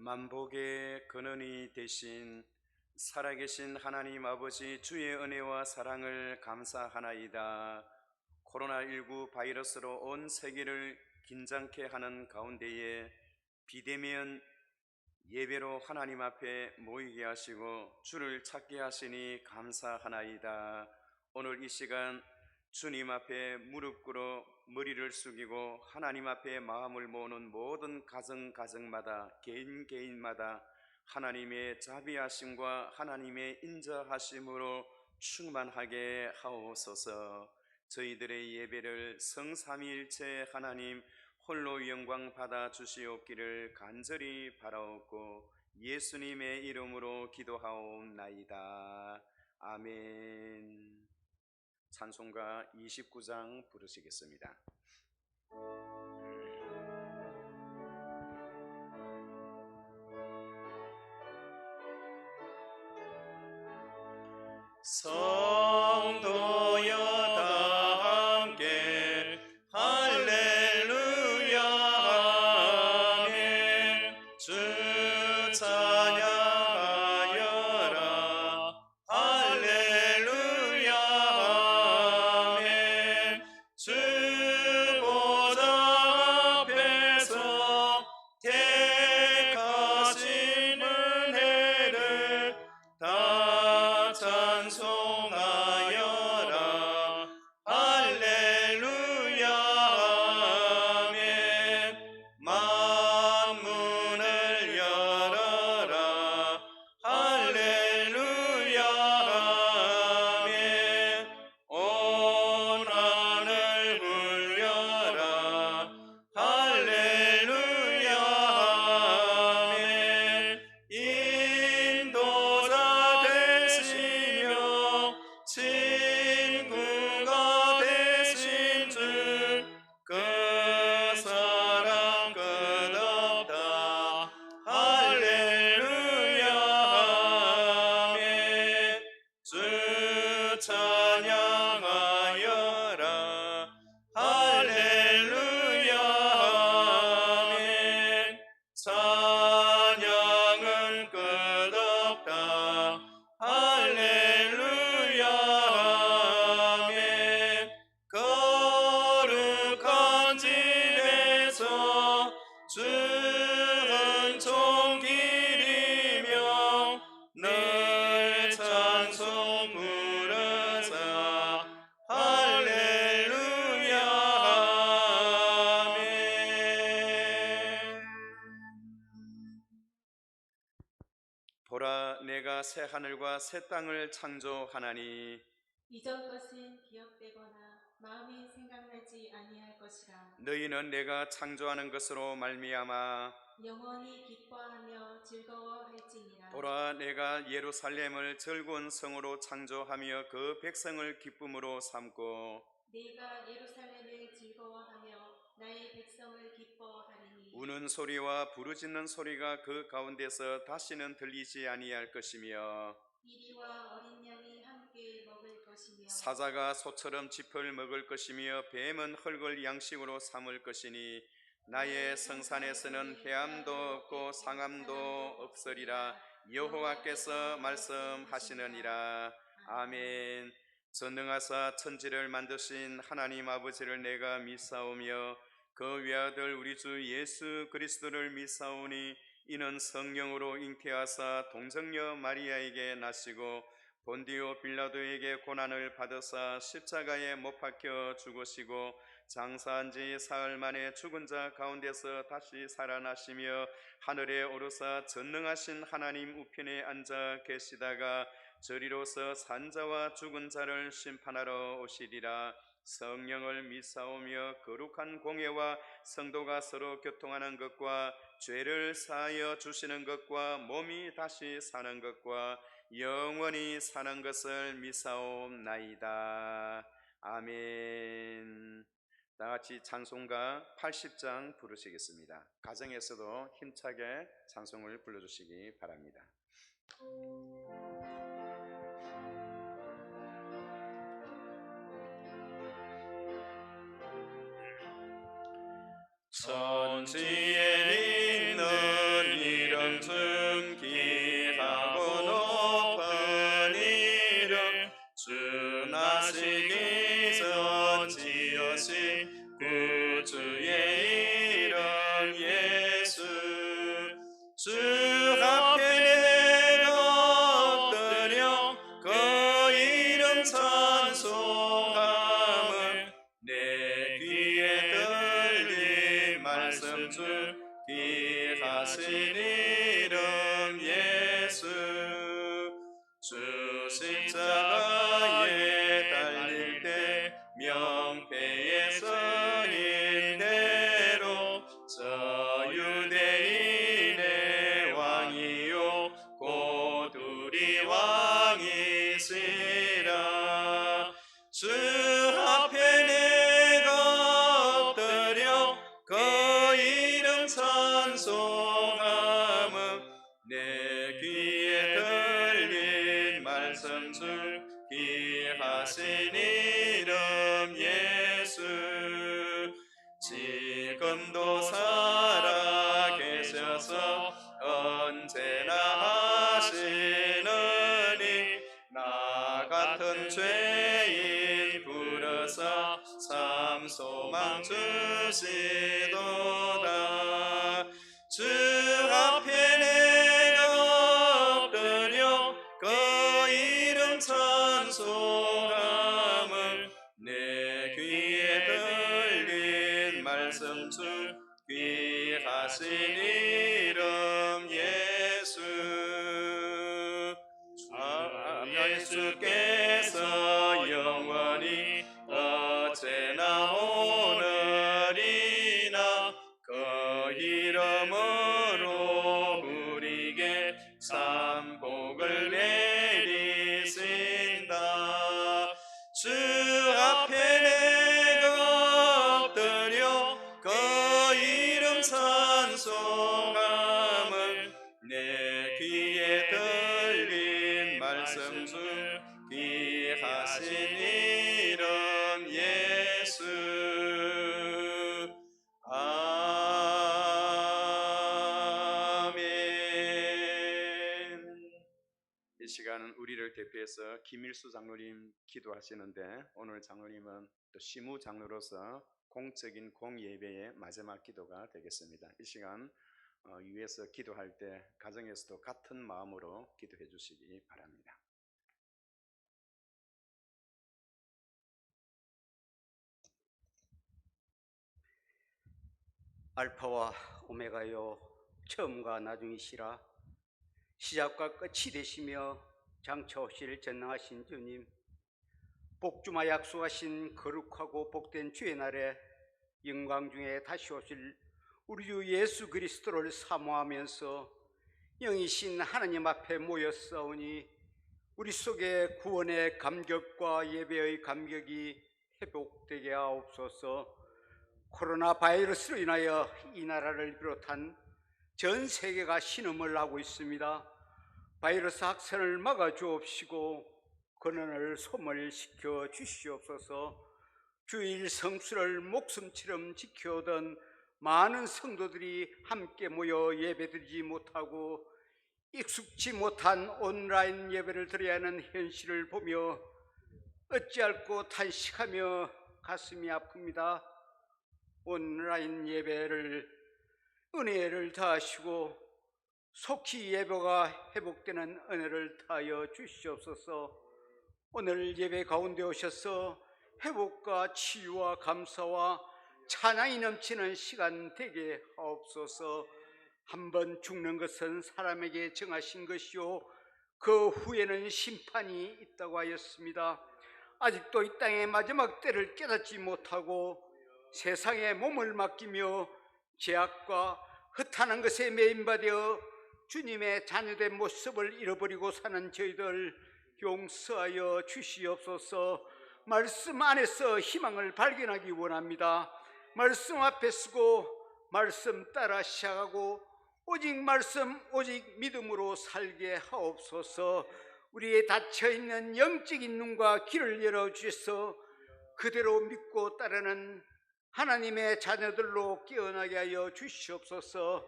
만복의 근원이 되신 살아계신 하나님 아버지, 주의 은혜와 사랑을 감사하나이다. 코로나19 바이러스로 온 세계를 긴장케 하는 가운데에 비대면 예배로 하나님 앞에 모이게 하시고 주를 찾게 하시니 감사하나이다. 오늘 이 시간 주님 앞에 무릎 꿇어 머리를 숙이고 하나님 앞에 마음을 모으는 모든 가정마다 개인마다 하나님의 자비하심과 하나님의 인자하심으로 충만하게 하옵소서. 저희들의 예배를 성삼위일체 하나님 홀로 영광 받아 주시옵기를 간절히 바라옵고 예수님의 이름으로 기도하옵나이다. 아멘. 찬송가 29장 부르시겠습니다. 성도여 다 함께 할렐루야 아멘. 주 찬양하여라 할렐루야 아멘. 주 보좌 앞에서 택하신 은혜를 다 찬송하여라 할렐루야 아멘. 만문을 열어라 할렐루야 아멘. 온 하늘 울려라 할렐루야 아멘. 인도자 되시며 친구가 되신 주 그 사랑 끝없다 할렐루야 아멘. 주 찬양하여라 할렐루야 아멘. 찬양은 끝없다 할렐루야 아멘. 거룩한 집에서 주 은총 기리며 늘 찬송 부르사 할렐루야 아멘. 보라, 내가 새 하늘과 새 땅을 창조하나니 이전 것은 기억되거나 마음이 생각나지 아니할 것이라. 너희는 내가 창조하는 것으로 말미암아 영원히 기뻐하며 즐거워할지니라. 보라, 내가 예루살렘을 즐거운 성으로 창조하며 그 백성을 기쁨으로 삼고 내가 예루살렘을 즐거워하며 나의 백성을 기뻐하리니. 우는 소리와 부르짖는 소리가 그 가운데서 다시는 들리지 아니할 것이며 이리와 어린 양이 함께 먹을 것이며 사자가 소처럼 짚을 먹을 것이며 뱀은 흙을 양식으로 삼을 것이니 나의 성산에서는 해함도 없고 상함도 없으리라 여호와께서 말씀하시느니라. 아멘. 전능하사 천지를 만드신 하나님 아버지를 내가 믿사오며 그 외아들 우리 주 예수 그리스도를 믿사오니 이는 성령으로 잉태하사 동정녀 마리아에게 나시고 본디오 빌라도에게 고난을 받으사 십자가에 못 박혀 죽으시고 장사한 지 사흘 만에 죽은 자 가운데서 다시 살아나시며 하늘에 오르사 전능하신 하나님 우편에 앉아 계시다가 저리로서 산자와 죽은 자를 심판하러 오시리라. 성령을 믿사오며 거룩한 공예와 성도가 서로 교통하는 것과 죄를 사하여 주시는 것과 몸이 다시 사는 것과 영원히 사는 것을 믿사옵나이다. 아멘. 다같이 찬송가 80장 부르시겠습니다. 가정에서도 힘차게 찬송을 불러주시기 바랍니다. 천지에 있는 이름 십자가에 달릴 때 명패에 서인 대로 저 유대인의 왕이요 곧 우리 왕이시라. 주 앞에 내가 엎드려 그 이름 찬송함은 내 귀에 들린 말씀 중 귀하신 이름 예수. 지금도 살아 계셔서 언제나 하시느니 나 같은 죄인 부르사 참 소망 주시도다. 주 앞에 내가 엎드려 그 이름 찬송함을 내 귀에 들린 말씀 중 귀하신 이름 예수. 예수께서 영원히 어제나 오늘이나 그 이름으로 우리에게 참 복을 내리신다. 주 앞에 내가 엎드려 그 이름 찬송함을 내 귀에 들린 말씀 중 귀하신 이름 예수. 아멘. 이 시간은 우리를 대표해서 김일수 장로님 기도하시는데, 오늘 장로님은 또 시무 장로로서 공적인 공예배의 마지막 기도가 되겠습니다. 이 시간 위에서 기도할 때 가정에서도 같은 마음으로 기도해 주시기 바랍니다. 알파와 오메가요 처음과 나중이시라. 시작과 끝이 되시며 장차 오실 전능하신 주님, 복주마 약속하신 거룩하고 복된 주의 날에 영광 중에 다시 오실 우리 주 예수 그리스도를 사모하면서 영이신 하나님 앞에 모였사오니 우리 속에 구원의 감격과 예배의 감격이 회복되게 하옵소서. 코로나 바이러스로 인하여 이 나라를 비롯한 전 세계가 신음을 하고 있습니다. 바이러스 확산을 막아 주옵시고 근원을 소멸시켜 주시옵소서. 주일 성수를 목숨처럼 지켜오던 많은 성도들이 함께 모여 예배드리지 못하고 익숙지 못한 온라인 예배를 드려야 하는 현실을 보며 어찌할꼬 탄식하며 가슴이 아픕니다. 온라인 예배를 은혜를 다하시고 속히 예배가 회복되는 은혜를 다하여 주시옵소서. 오늘 예배 가운데 오셔서 회복과 치유와 감사와 찬양이 넘치는 시간 되게 하옵소서. 한번 죽는 것은 사람에게 정하신 것이요 그 후에는 심판이 있다고 하였습니다. 아직도 이 땅의 마지막 때를 깨닫지 못하고 세상에 몸을 맡기며 죄악과 흩하는 것에 매인받아 주님의 자녀된 모습을 잃어버리고 사는 저희들 용서하여 주시옵소서. 말씀 안에서 희망을 발견하기 원합니다. 말씀 앞에 서고 말씀 따라 시작하고 오직 말씀 오직 믿음으로 살게 하옵소서. 우리의 닫혀있는 영적인 눈과 귀를 열어주셔서 그대로 믿고 따르는 하나님의 자녀들로 깨어나게 하여 주시옵소서.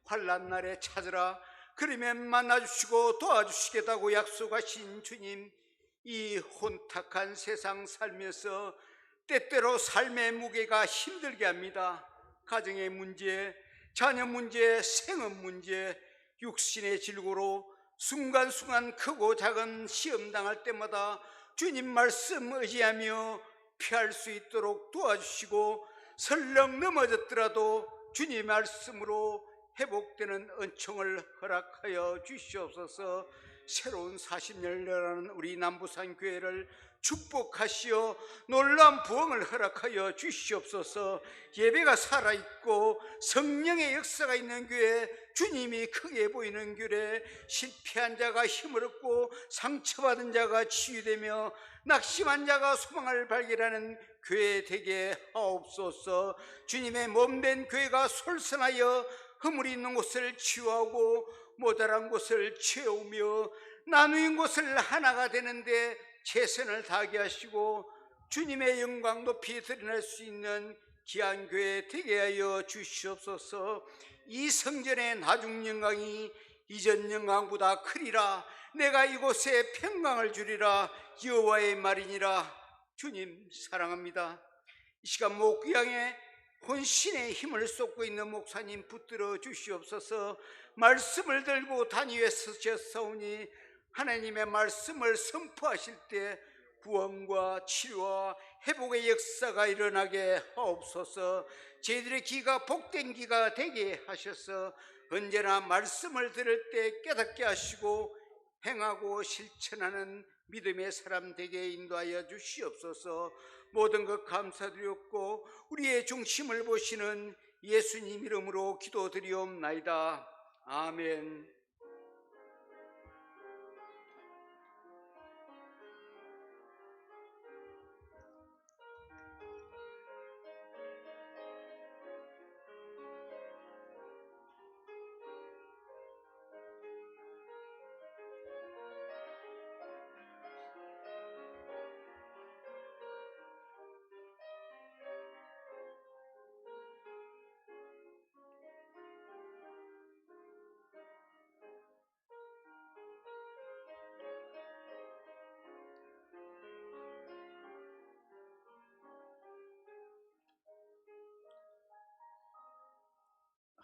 환난 날에 찾으라 그러면 만나주시고 도와주시겠다고 약속하신 주님, 이 혼탁한 세상 살면서 때때로 삶의 무게가 힘들게 합니다. 가정의 문제, 자녀 문제, 생업 문제, 육신의 질고로 순간순간 크고 작은 시험 당할 때마다 주님 말씀 의지하며 피할 수 있도록 도와주시고 설령 넘어졌더라도 주님 말씀으로 회복되는 은총을 허락하여 주시옵소서. 새로운 40년을 열어가는 우리 남부산 교회를 축복하시어 놀라운 부흥을 허락하여 주시옵소서. 예배가 살아있고 성령의 역사가 있는 교회, 주님이 크게 보이는 교회, 실패한 자가 힘을 얻고 상처받은 자가 치유되며 낙심한 자가 소망을 발견하는 교회 되게 하옵소서. 주님의 몸된 교회가 솔선하여 허물이 있는 곳을 치유하고 모자란 곳을 채우며 나누인 곳을 하나가 되는데 최선을 다하게 하시고 주님의 영광 높이 드러낼 수 있는 귀한 교회 되게 하여 주시옵소서. 이 성전의 나중 영광이 이전 영광보다 크리라. 내가 이곳에 평강을 주리라. 여호와의 말이니라. 주님 사랑합니다. 이 시간 목양에 혼신의 힘을 쏟고 있는 목사님 붙들어 주시옵소서. 말씀을 들고 단위에 서셨사오니 하나님의 말씀을 선포하실 때 구원과 치료와 회복의 역사가 일어나게 하옵소서. 저희들의 귀가 복된 귀가 되게 하셔서 언제나 말씀을 들을 때 깨닫게 하시고 행하고 실천하는 믿음의 사람 되게 인도하여 주시옵소서. 모든 것 감사드렸고 우리의 중심을 보시는 예수님 이름으로 기도드리옵나이다. 아멘.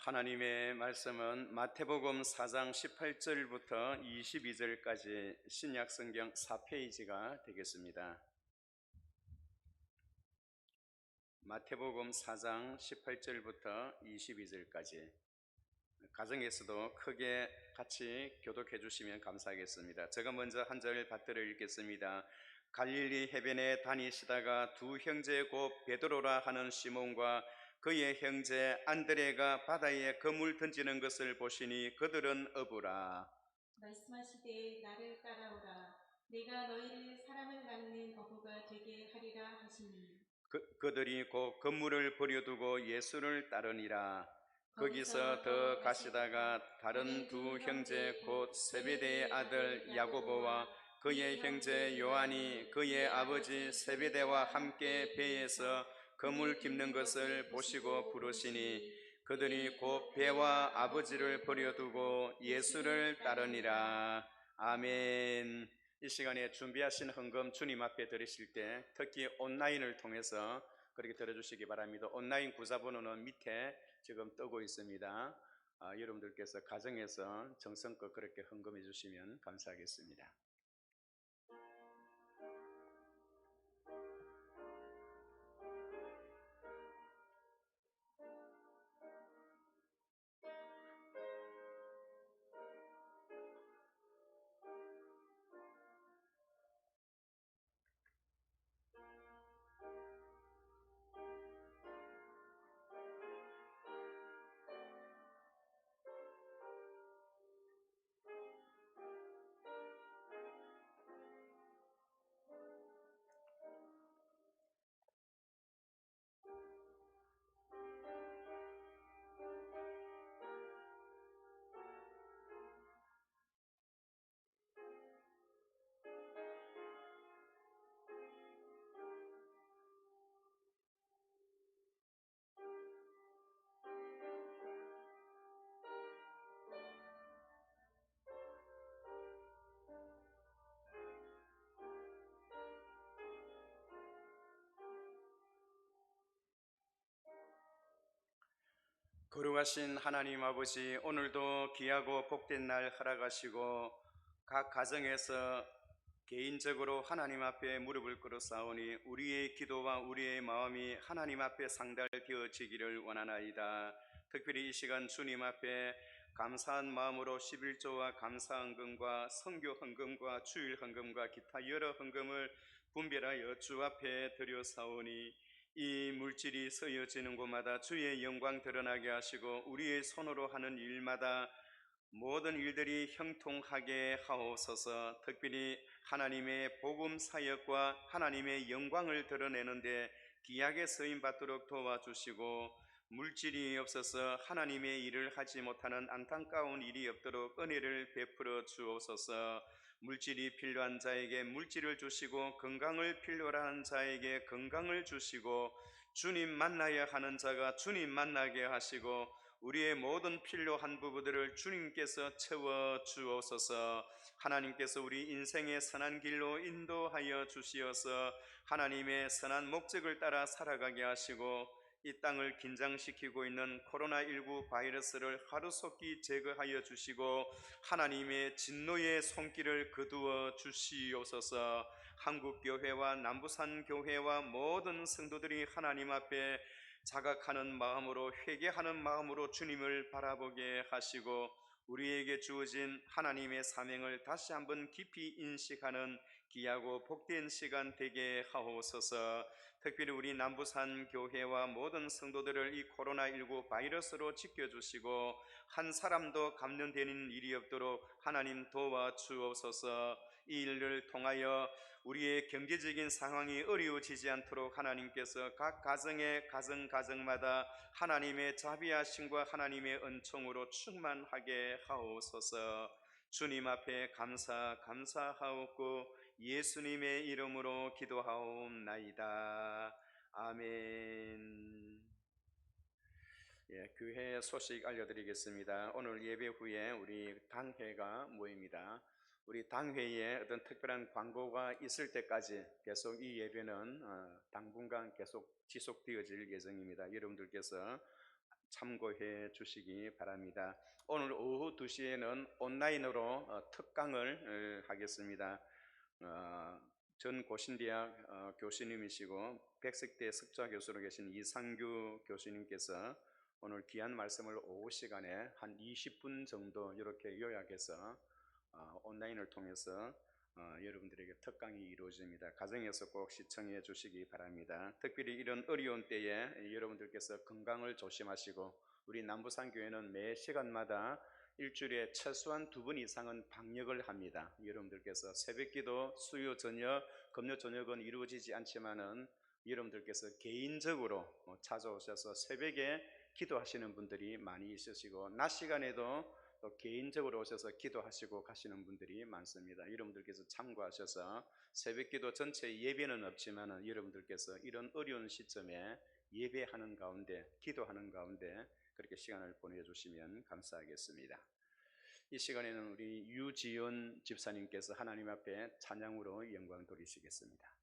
하나님의 말씀은 마태복음 4장 18절부터 22절까지 신약성경 4페이지가 되겠습니다. 마태복음 4장 18절부터 22절까지 가정에서도 크게 같이 교독해 주시면 감사하겠습니다. 제가 먼저 한 절 받들어 읽겠습니다. 갈릴리 해변에 다니시다가 두 형제 곧 베드로라 하는 시몬과 그의 형제 안드레가 바다에 그물 던지는 것을 보시니 그들은 어부라. 말씀하시되 나를 따라오라. 내가 너희를 사람을 낚는 어부가 되게 하리라 하시니 그들이 곧 그물을 버려두고 예수를 따르니라. 거기서 더 가시다가 다른 두 형제 곧 세베대의 아들 야고보와 그의 형제 요한이 그의 아버지 세베대와 함께 배에서 그물 깁는 것을 보시고 부르시니 그들이 곧 배와 아버지를 버려두고 예수를 따르니라. 아멘. 이 시간에 준비하신 헌금 주님 앞에 드리실 때 특히 온라인을 통해서 그렇게 들어주시기 바랍니다. 온라인 구자번호는 밑에 지금 뜨고 있습니다. 여러분들께서 가정에서 정성껏 그렇게 헌금해 주시면 감사하겠습니다. 거룩하신 하나님 아버지, 오늘도 귀하고 복된 날 허락하시고 각 가정에서 개인적으로 하나님 앞에 무릎을 꿇어 싸우니 우리의 기도와 우리의 마음이 하나님 앞에 상달되어지기를 원하나이다. 특별히 이 시간 주님 앞에 감사한 마음으로 11조와 감사 헌금과 선교 헌금과 주일 헌금과 기타 여러 헌금을 분별하여 주 앞에 드려사오니 이 물질이 쓰여지는 곳마다 주의 영광 드러나게 하시고 우리의 손으로 하는 일마다 모든 일들이 형통하게 하옵소서. 특별히 하나님의 복음 사역과 하나님의 영광을 드러내는데 귀하게 쓰임 받도록 도와주시고 물질이 없어서 하나님의 일을 하지 못하는 안타까운 일이 없도록 은혜를 베풀어 주옵소서. 물질이 필요한 자에게 물질을 주시고 건강을 필요로 하는 자에게 건강을 주시고 주님 만나야 하는 자가 주님 만나게 하시고 우리의 모든 필요한 부분들을 주님께서 채워 주옵소서. 하나님께서 우리 인생의 선한 길로 인도하여 주시어서 하나님의 선한 목적을 따라 살아가게 하시고 이 땅을 긴장시키고 있는 코로나19 바이러스를 하루속히 제거하여 주시고 하나님의 진노의 손길을 거두어 주시옵소서. 한국교회와 남부산 교회와 모든 성도들이 하나님 앞에 자각하는 마음으로 회개하는 마음으로 주님을 바라보게 하시고 우리에게 주어진 하나님의 사명을 다시 한번 깊이 인식하는 귀하고 복된 시간 되게 하옵소서. 특별히 우리 남부산 교회와 모든 성도들을 이 코로나19 바이러스로 지켜주시고 한 사람도 감염되는 일이 없도록 하나님 도와주옵소서. 이 일을 통하여 우리의 경제적인 상황이 어려워지지 않도록 하나님께서 각 가정마다 하나님의 자비하심과 하나님의 은총으로 충만하게 하옵소서. 주님 앞에 감사하옵고 예수님의 이름으로 기도하옵나이다. 아멘. 교회 소식 알려드리겠습니다. 오늘 예배 후에 우리 당회가 모입니다. 우리 당회에 어떤 특별한 광고가 있을 때까지 계속 이 예배는 당분간 계속 지속되어질 예정입니다. 여러분들께서 참고해 주시기 바랍니다. 오늘 오후 2시에는 온라인으로 특강을 하겠습니다. 전 고신대학 교수님이시고 백석대 석좌 교수로 계신 이상규 교수님께서 오늘 귀한 말씀을 오후 시간에 한 20분 정도 이렇게 요약해서 온라인을 통해서 여러분들에게 특강이 이루어집니다. 가정에서 꼭 시청해 주시기 바랍니다. 특별히 이런 어려운 때에 여러분들께서 건강을 조심하시고 우리 남부산 교회는 매 시간마다 일주일에 최소한 2번 이상은 방역을 합니다. 여러분들께서 새벽기도, 수요 저녁, 금요 저녁은 이루어지지 않지만은 여러분들께서 개인적으로 찾아오셔서 새벽에 기도하시는 분들이 많이 있으시고 낮 시간에도 또 개인적으로 오셔서 기도하시고 가시는 분들이 많습니다. 여러분들께서 참고하셔서 새벽기도 전체 예배는 없지만은 여러분들께서 이런 어려운 시점에 예배하는 가운데 기도하는 가운데 그렇게 시간을 보내주시면 감사하겠습니다. 이 시간에는 우리 유지연 집사님께서 하나님 앞에 찬양으로 영광 돌리시겠습니다.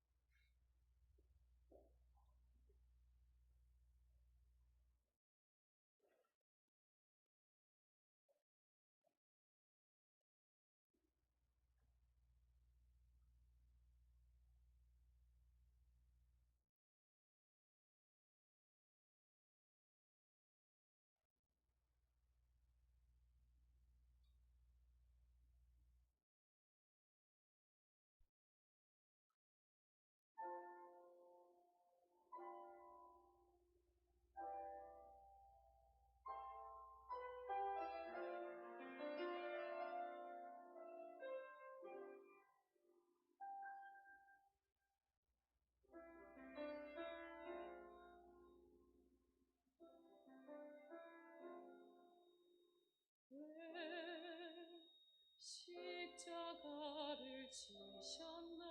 십자가를 지셨나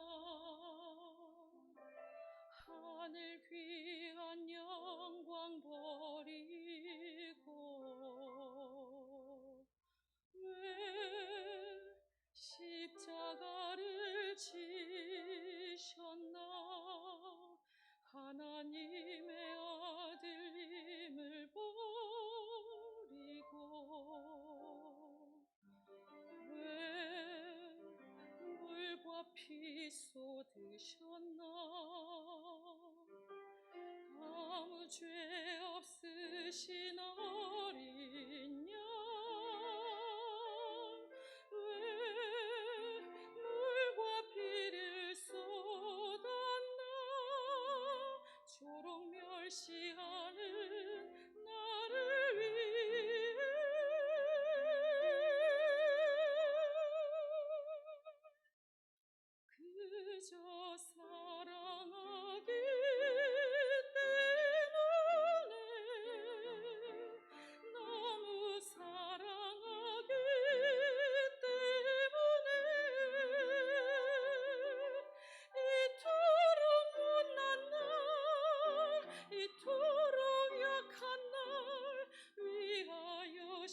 하늘 귀한 영광 버리고 왜 십자가를 지셨나 하나님의 아들님을 버리고 왜 물과 피 쏟으셨나 아무 죄 없으신 어린 양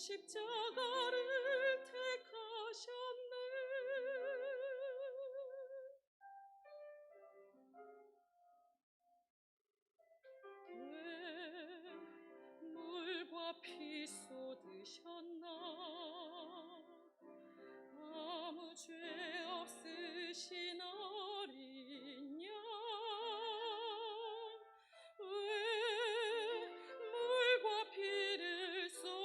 십자가를 택하셨네. 왜 물과 피 쏟으셨나. 아무 죄 없으신 어린 양. 왜 물과 피를 쏟았나.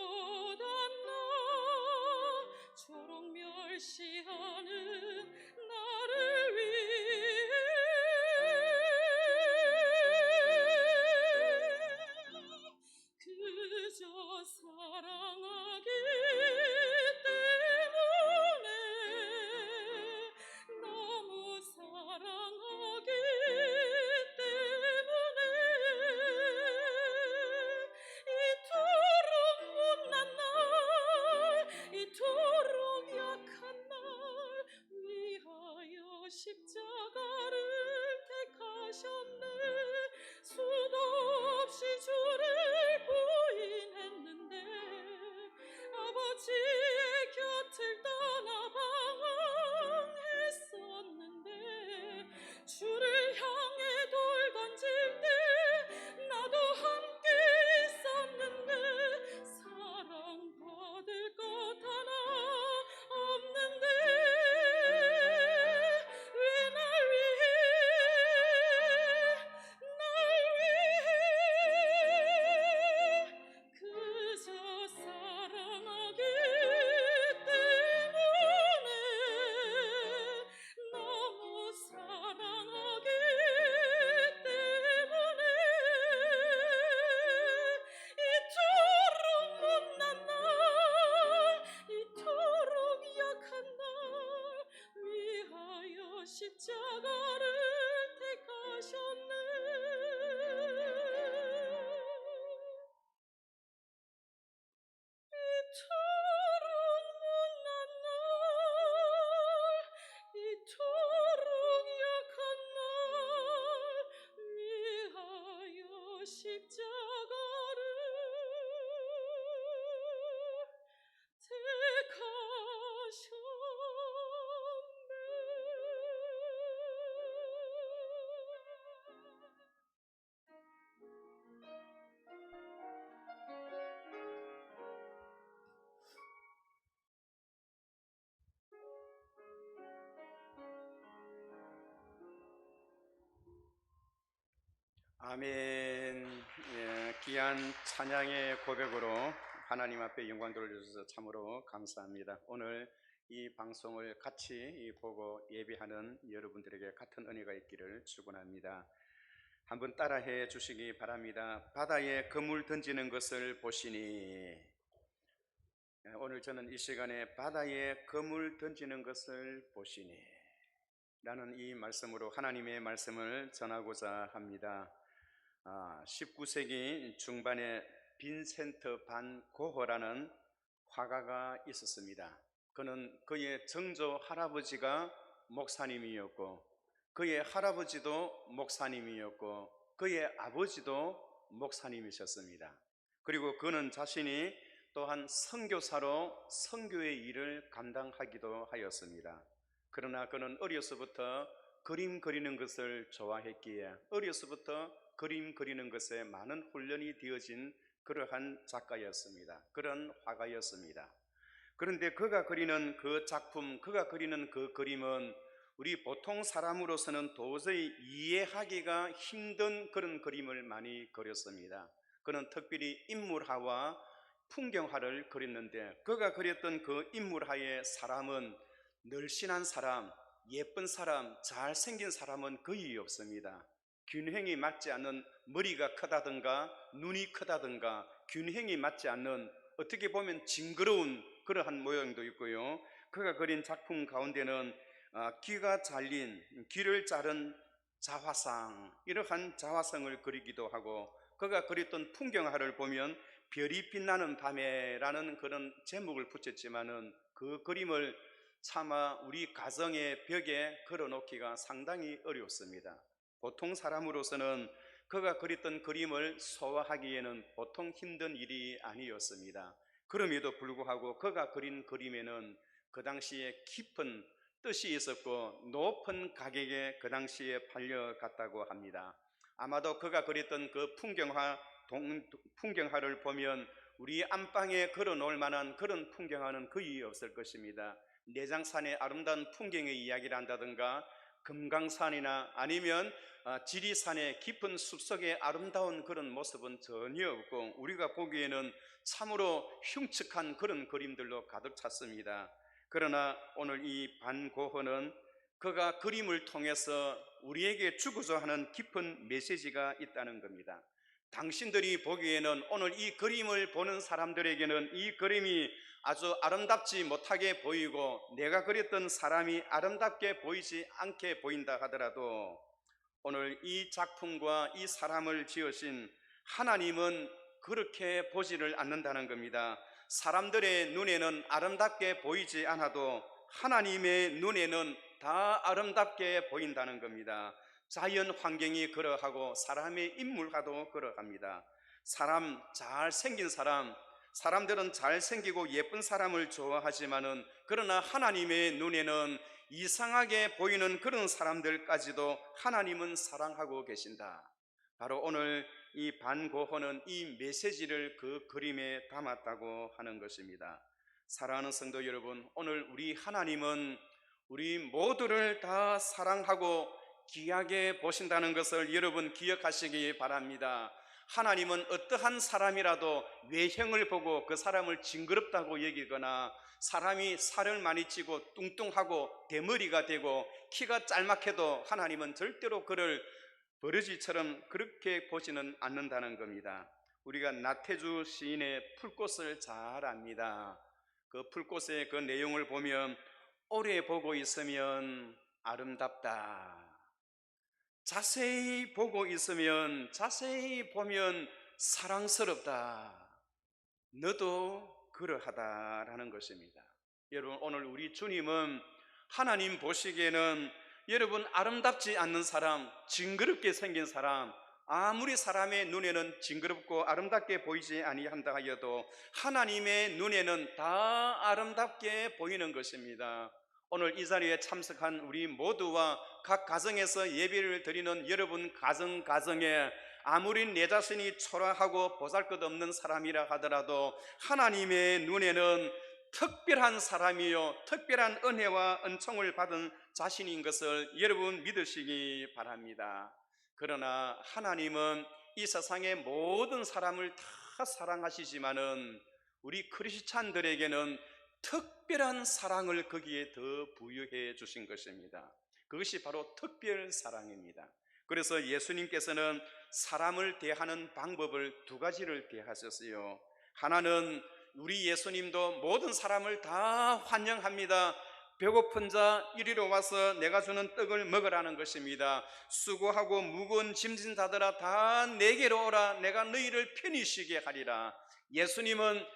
초록 멸시하는 나를 위해. 그저 사랑하기 때문에, 너무 사랑하기 때문에, 이토록 못난 날, 이토록 약한 날 위하여 십자가를 택하셨네. 수도 없이 주를 부인했는데, 아버지의 곁을 떠나 방황했었는데, 주를 향해 돌 던질 때 나도 함께 있었는데, 사랑받을 것 하나 없는데, 왜 날 위해, 날 위해. 그저 사랑하기 때문에, 너무 사랑하기 때문에, 이토록 못난 날, 이토록 약한 날 위하여 십자가를 택하셨네. 이토록 못난 날, 이토록 약한 날 위하여 십자가를 아멘. 예, 귀한 찬양의 고백으로 하나님 앞에 영광 돌려주셔서 참으로 감사합니다. 오늘 이 방송을 같이 보고 예배하는 여러분들에게 같은 은혜가 있기를 축원합니다. 한번 따라해 주시기 바랍니다. 바다에 그물 던지는 것을 보시니. 오늘 저는 이 시간에 바다에 그물 던지는 것을 보시니 라는 이 말씀으로 하나님의 말씀을 전하고자 합니다. 19세기 중반에 빈센트 반 고흐라는 화가가 있었습니다. 그는 그의 정조 할아버지가 목사님이었고, 그의 할아버지도 목사님이었고, 그의 아버지도 목사님이셨습니다. 그리고 그는 자신이 또한 선교사로 선교의 일을 감당하기도 하였습니다. 그러나 그는 어려서부터 그림 그리는 것을 좋아했기에 어려서부터 그림 그리는 것에 많은 훈련이 되어진 그러한 작가였습니다. 그런 화가였습니다. 그런데 그가 그리는 그 작품, 그가 그리는 그 그림은 우리 보통 사람으로서는 도저히 이해하기가 힘든 그런 그림을 많이 그렸습니다. 그는 특별히 인물화와 풍경화를 그렸는데, 그가 그렸던 그 인물화의 사람은 늘씬한 사람, 예쁜 사람, 잘생긴 사람은 거의 없습니다. 균형이 맞지 않는, 머리가 크다든가 눈이 크다든가 균형이 맞지 않는, 어떻게 보면 징그러운 그러한 모양도 있고요. 그가 그린 작품 가운데는 귀가 잘린, 귀를 자른 자화상, 이러한 자화상을 그리기도 하고, 그가 그렸던 풍경화를 보면 별이 빛나는 밤에라는 그런 제목을 붙였지만은 그 그림을 차마 우리 가정의 벽에 걸어놓기가 상당히 어렵습니다. 보통 사람으로서는 그가 그렸던 그림을 소화하기에는 보통 힘든 일이 아니었습니다. 그럼에도 불구하고 그가 그린 그림에는 그 당시에 깊은 뜻이 있었고 높은 가격에 그 당시에 팔려갔다고 합니다. 아마도 그가 그렸던 그 풍경화를 보면 우리 안방에 걸어놓을 만한 그런 풍경화는 거의 없을 것입니다. 내장산의 아름다운 풍경의 이야기를 한다든가 금강산이나 아니면 지리산의 깊은 숲속의 아름다운 그런 모습은 전혀 없고 우리가 보기에는 참으로 흉측한 그런 그림들로 가득 찼습니다. 그러나 오늘 이 반고흐는 그가 그림을 통해서 우리에게 주고자 하는 깊은 메시지가 있다는 겁니다. 당신들이 보기에는 오늘 이 그림을 보는 사람들에게는 이 그림이 아주 아름답지 못하게 보이고 내가 그렸던 사람이 아름답게 보이지 않게 보인다 하더라도 오늘 이 작품과 이 사람을 지으신 하나님은 그렇게 보지를 않는다는 겁니다. 사람들의 눈에는 아름답게 보이지 않아도 하나님의 눈에는 다 아름답게 보인다는 겁니다. 자연 환경이 그러하고 사람의 인물화도 그러합니다. 사람 잘생긴 사람들은 잘생기고 예쁜 사람을 좋아하지만은 그러나 하나님의 눈에는 이상하게 보이는 그런 사람들까지도 하나님은 사랑하고 계신다. 바로 오늘 이 반고흐는 이 메시지를 그 그림에 담았다고 하는 것입니다. 사랑하는 성도 여러분, 오늘 우리 하나님은 우리 모두를 다 사랑하고 귀하게 보신다는 것을 여러분 기억하시기 바랍니다. 하나님은 어떠한 사람이라도 외형을 보고 그 사람을 징그럽다고 여기거나 사람이 살을 많이 찌고 뚱뚱하고 대머리가 되고 키가 짤막해도 하나님은 절대로 그를 버러지처럼 그렇게 보지는 않는다는 겁니다. 우리가 나태주 시인의 풀꽃을 잘 압니다. 그 풀꽃의 그 내용을 보면 오래 보고 있으면 아름답다. 자세히 보고 있으면 자세히 보면 사랑스럽다. 너도 그러하다라는 것입니다. 여러분 오늘 우리 주님은 하나님 보시기에는 여러분 아름답지 않는 사람, 징그럽게 생긴 사람, 아무리 사람의 눈에는 징그럽고 아름답게 보이지 아니한다 하여도 하나님의 눈에는 다 아름답게 보이는 것입니다. 오늘 이 자리에 참석한 우리 모두와 각 가정에서 예배를 드리는 여러분 가정에 아무리 내 자신이 초라하고 보잘것없는 사람이라 하더라도 하나님의 눈에는 특별한 사람이요 특별한 은혜와 은총을 받은 자신인 것을 여러분 믿으시기 바랍니다. 그러나 하나님은 이 세상의 모든 사람을 다 사랑하시지만은 우리 크리스찬들에게는 특별한 사랑을 거기에 더 부여해 주신 것입니다. 그것이 바로 특별 사랑입니다. 그래서 예수님께서는 사람을 대하는 방법을 두 가지를 대하셨어요. 하나는 우리 예수님도 모든 사람을 다 환영합니다. 배고픈 자 이리로 와서 내가 주는 떡을 먹으라는 것입니다. 수고하고 무거운 짐진 자들아 다 내게로 오라. 내가 너희를 편히 쉬게 하리라. 예수님은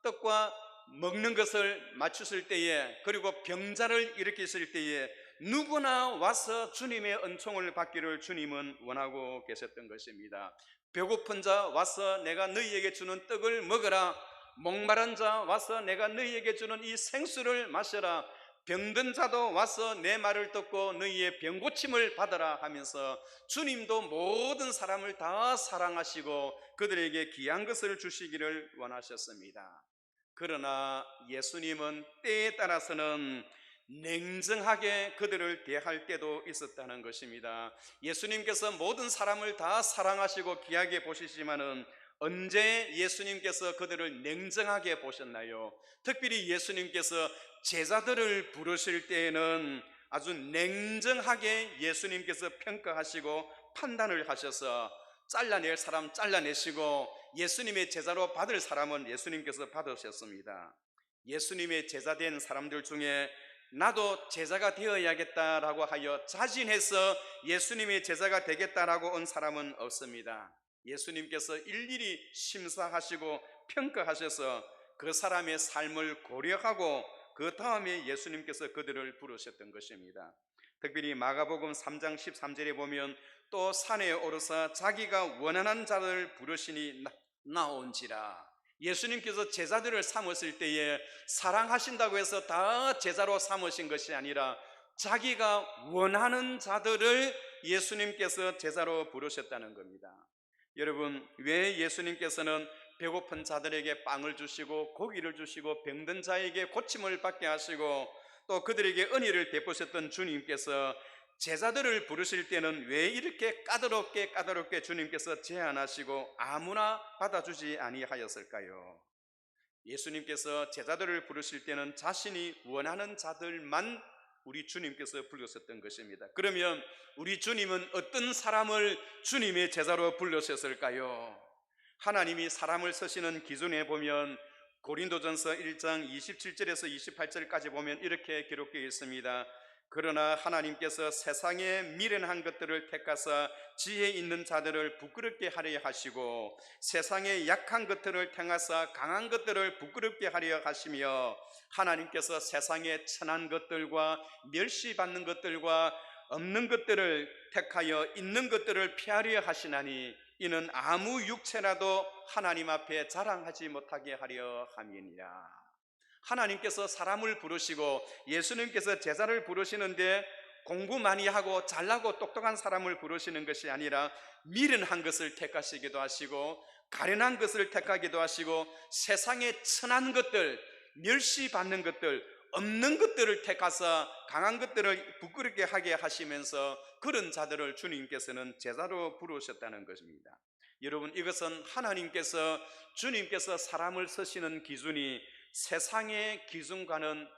떡과 먹는 것을 맞추실 때에 그리고 병자를 일으키실 때에 누구나 와서 주님의 은총을 받기를 주님은 원하고 계셨던 것입니다. 배고픈 자 와서 내가 너희에게 주는 떡을 먹으라. 목마른 자 와서 내가 너희에게 주는 이 생수를 마셔라. 병든 자도 와서 내 말을 듣고 너희의 병고침을 받아라 하면서 주님도 모든 사람을 다 사랑하시고 그들에게 귀한 것을 주시기를 원하셨습니다. 그러나 예수님은 때에 따라서는 냉정하게 그들을 대할 때도 있었다는 것입니다. 예수님께서 모든 사람을 다 사랑하시고 귀하게 보시지만은 언제 예수님께서 그들을 냉정하게 보셨나요? 특별히 예수님께서 제자들을 부르실 때에는 아주 냉정하게 예수님께서 평가하시고 판단을 하셔서 잘라낼 사람 잘라내시고 예수님의 제자로 받을 사람은 예수님께서 받으셨습니다. 예수님의 제자된 사람들 중에 나도 제자가 되어야겠다라고 하여 자진해서 예수님의 제자가 되겠다라고 온 사람은 없습니다. 예수님께서 일일이 심사하시고 평가하셔서 그 사람의 삶을 고려하고 그 다음에 예수님께서 그들을 부르셨던 것입니다. 특별히 마가복음 3장 13절에 보면 또 산에 오르사 자기가 원하는 자를 부르시니 나온지라. 예수님께서 제자들을 삼으실 때에 사랑하신다고 해서 다 제자로 삼으신 것이 아니라 자기가 원하는 자들을 예수님께서 제자로 부르셨다는 겁니다. 여러분, 왜 예수님께서는 배고픈 자들에게 빵을 주시고 고기를 주시고 병든 자에게 고침을 받게 하시고 또 그들에게 은혜를 베푸셨던 주님께서 제자들을 부르실 때는 왜 이렇게 까다롭게 주님께서 제안하시고 아무나 받아주지 아니하였을까요? 예수님께서 제자들을 부르실 때는 자신이 원하는 자들만 우리 주님께서 불렀었던 것입니다. 그러면 우리 주님은 어떤 사람을 주님의 제자로 불러셨을까요? 하나님이 사람을 쓰시는 기준에 보면 고린도전서 1장 27절에서 28절까지 보면 이렇게 기록되어 있습니다. 그러나 하나님께서 세상에 미련한 것들을 택하사 지혜 있는 자들을 부끄럽게 하려 하시고 세상에 약한 것들을 택하사 강한 것들을 부끄럽게 하려 하시며 하나님께서 세상에 천한 것들과 멸시받는 것들과 없는 것들을 택하여 있는 것들을 피하려 하시나니 이는 아무 육체라도 하나님 앞에 자랑하지 못하게 하려 함이니라. 하나님께서 사람을 부르시고 예수님께서 제자를 부르시는데 공부 많이 하고 잘나고 똑똑한 사람을 부르시는 것이 아니라 미련한 것을 택하시기도 하시고 가련한 것을 택하기도 하시고 세상에 천한 것들, 멸시받는 것들, 없는 것들을 택하사 강한 것들을 부끄럽게 하게 하시면서 그런 자들을 주님께서는 제자로 부르셨다는 것입니다. 여러분, 이것은 하나님께서 주님께서 사람을 쓰시는 기준이 세상의 기준과는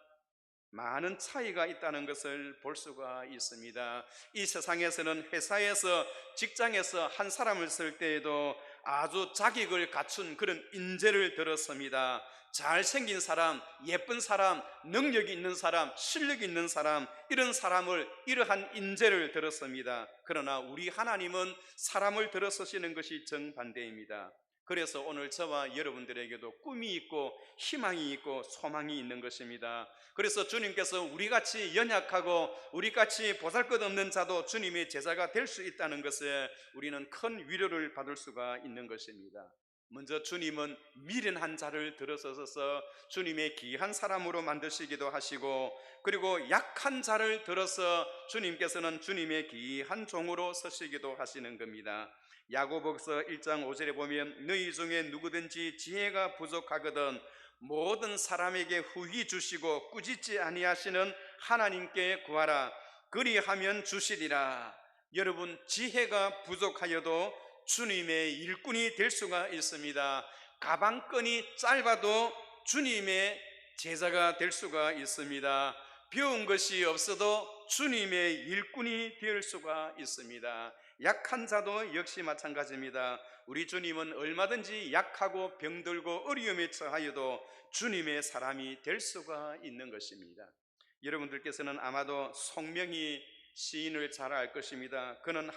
많은 차이가 있다는 것을 볼 수가 있습니다. 이 세상에서는 회사에서 직장에서 한 사람을 쓸 때에도 아주 자격을 갖춘 그런 인재를 들었습니다. 잘생긴 사람, 예쁜 사람, 능력이 있는 사람, 실력이 있는 사람, 이런 사람을 이러한 인재를 들었습니다. 그러나 우리 하나님은 사람을 들어 쓰시는 것이 정반대입니다. 그래서 오늘 저와 여러분들에게도 꿈이 있고 희망이 있고 소망이 있는 것입니다. 그래서 주님께서 우리같이 연약하고 우리같이 보잘것없는 자도 주님의 제자가 될 수 있다는 것에 우리는 큰 위로를 받을 수가 있는 것입니다. 먼저 주님은 미련한 자를 들어서서 주님의 귀한 사람으로 만드시기도 하시고 그리고 약한 자를 들어서 주님께서는 주님의 귀한 종으로 서시기도 하시는 겁니다. 야고보서 1장 5절에 보면 너희 중에 누구든지 지혜가 부족하거든 모든 사람에게 후히 주시고 꾸짖지 아니하시는 하나님께 구하라 그리하면 주시리라. 여러분, 지혜가 부족하여도 주님의 일꾼이 될 수가 있습니다. 가방끈이 짧아도 주님의 제자가 될 수가 있습니다. 배운 것이 없어도 주님의 일꾼이 될 수가 있습니다. 약한 자도 역시 마찬가지입니다. 우리 주님은 얼마든지 약하고 병들고 어려움에 처하여도 주님의 사람이 될 수가 있는 것입니다. 여러분들께서는 아마도 송명희 시인을 잘 알 것입니다. 그는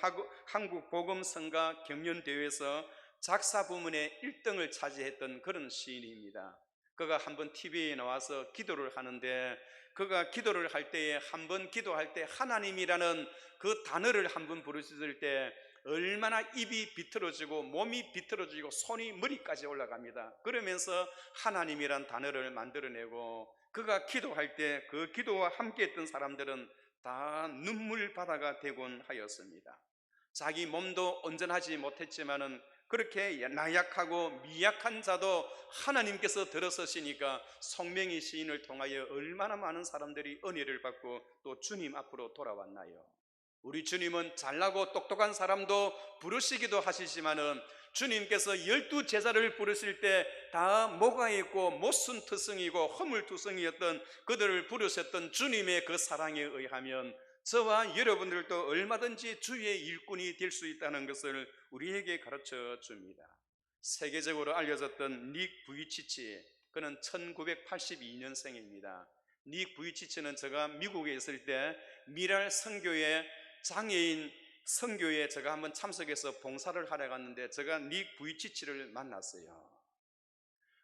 한국 복음성가 경연대회에서 작사 부문에 1등을 차지했던 그런 시인입니다. 그가 한번 TV에 나와서 기도를 하는데 그가 기도를 할 때에 한번 기도할 때 하나님이라는 그 단어를 한번 부르셨을 때 얼마나 입이 비틀어지고 몸이 비틀어지고 손이 머리까지 올라갑니다. 그러면서 하나님이란 단어를 만들어내고 그가 기도할 때 그 기도와 함께 했던 사람들은 다 눈물 바다가 되곤 하였습니다. 자기 몸도 온전하지 못했지만은 그렇게 나약하고 미약한 자도 하나님께서 들어서시니까 송명희 시인을 통하여 얼마나 많은 사람들이 은혜를 받고 또 주님 앞으로 돌아왔나요? 우리 주님은 잘나고 똑똑한 사람도 부르시기도 하시지만은 주님께서 12제자를 부르실 때 다 뭐가 있고 모순투성이고 허물투성이었던 그들을 부르셨던 주님의 그 사랑에 의하면 저와 여러분들도 얼마든지 주의 일꾼이 될 수 있다는 것을 우리에게 가르쳐 줍니다. 세계적으로 알려졌던 닉 부이치치, 그는 1982년생입니다. 닉 부이치치는 제가 미국에 있을 때 미랄 선교회 장애인 선교회에 제가 한번 참석해서 봉사를 하러 갔는데 제가 닉 부이치치를 만났어요.